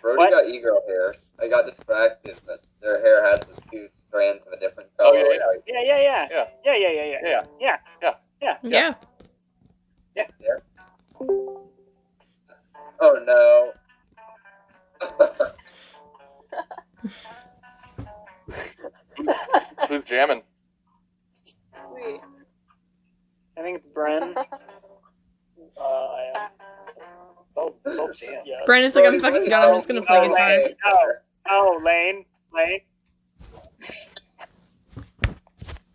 Speaker 10: Brody
Speaker 3: What?
Speaker 10: got e-girl hair. I got distracted, but their hair has the two strands of a different color.
Speaker 6: Oh, yeah,
Speaker 10: like,
Speaker 3: Yeah.
Speaker 1: Yeah.
Speaker 10: oh no.
Speaker 6: Who's jamming?
Speaker 7: Wait.
Speaker 3: I think it's Bren.
Speaker 8: It's all jam.
Speaker 5: Yeah.
Speaker 1: Brandon's like, I'm fucking done. I'm just gonna play guitar.
Speaker 3: Lane. Oh, Lane.
Speaker 8: It's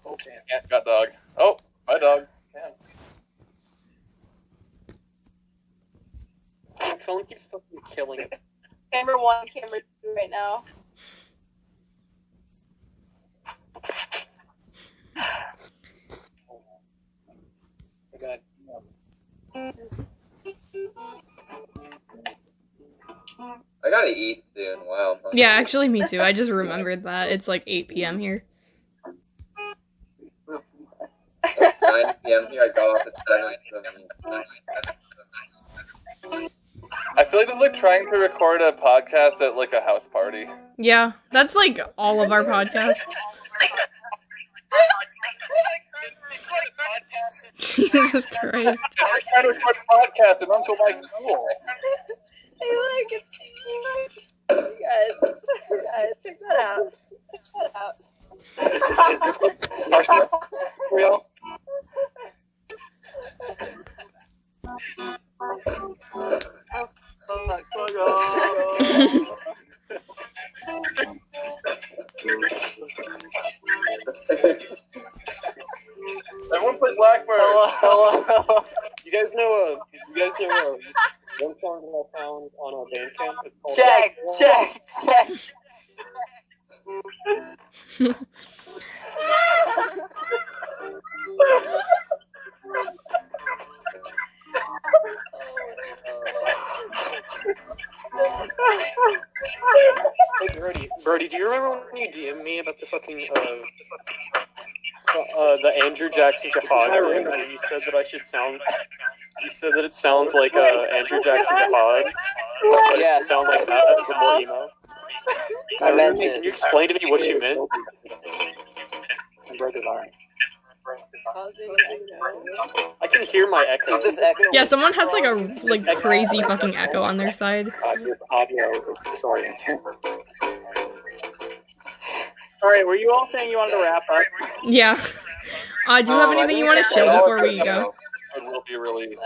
Speaker 8: all jam.
Speaker 6: Yeah, got dog. Oh, my dog.
Speaker 5: My phone keeps fucking killing it.
Speaker 7: Camera 1, camera 2 right now.
Speaker 2: I gotta eat soon. Wow.
Speaker 1: Yeah, actually, me too. I just remembered that. It's like 8 p.m. here.
Speaker 2: 9 p.m. here. I got off at 7.
Speaker 6: I feel like this is like trying to record a podcast at like a house party.
Speaker 1: Yeah, that's like all of our podcasts. Jesus Christ.
Speaker 6: I'm trying to record a podcast at Uncle Mike's school.
Speaker 7: Hey, look, it's you guys, check that out. Check that out.
Speaker 5: Real?
Speaker 6: Everyone play Blackbird.
Speaker 5: Hello. You guys know one song that I found on Bandcamp? It's called
Speaker 9: Check.
Speaker 5: Hey, Brody, do you remember when you DM'd me about the fucking the Andrew Jackson Jihad song? And you said that you said that it sounds like Andrew Jackson Jihad. But
Speaker 9: Yes.
Speaker 5: it sounds like that, but more emo.
Speaker 9: I meant
Speaker 5: Can
Speaker 9: it.
Speaker 5: you explain to me what you meant? I can hear my echo.
Speaker 9: Is this echo?
Speaker 1: Yeah, someone has like a crazy fucking echo on their side.
Speaker 5: Audio is disorienting.
Speaker 3: Alright, were you all saying you wanted to wrap up?
Speaker 1: Yeah. Do you have anything you want to show before we go?
Speaker 6: It will be really.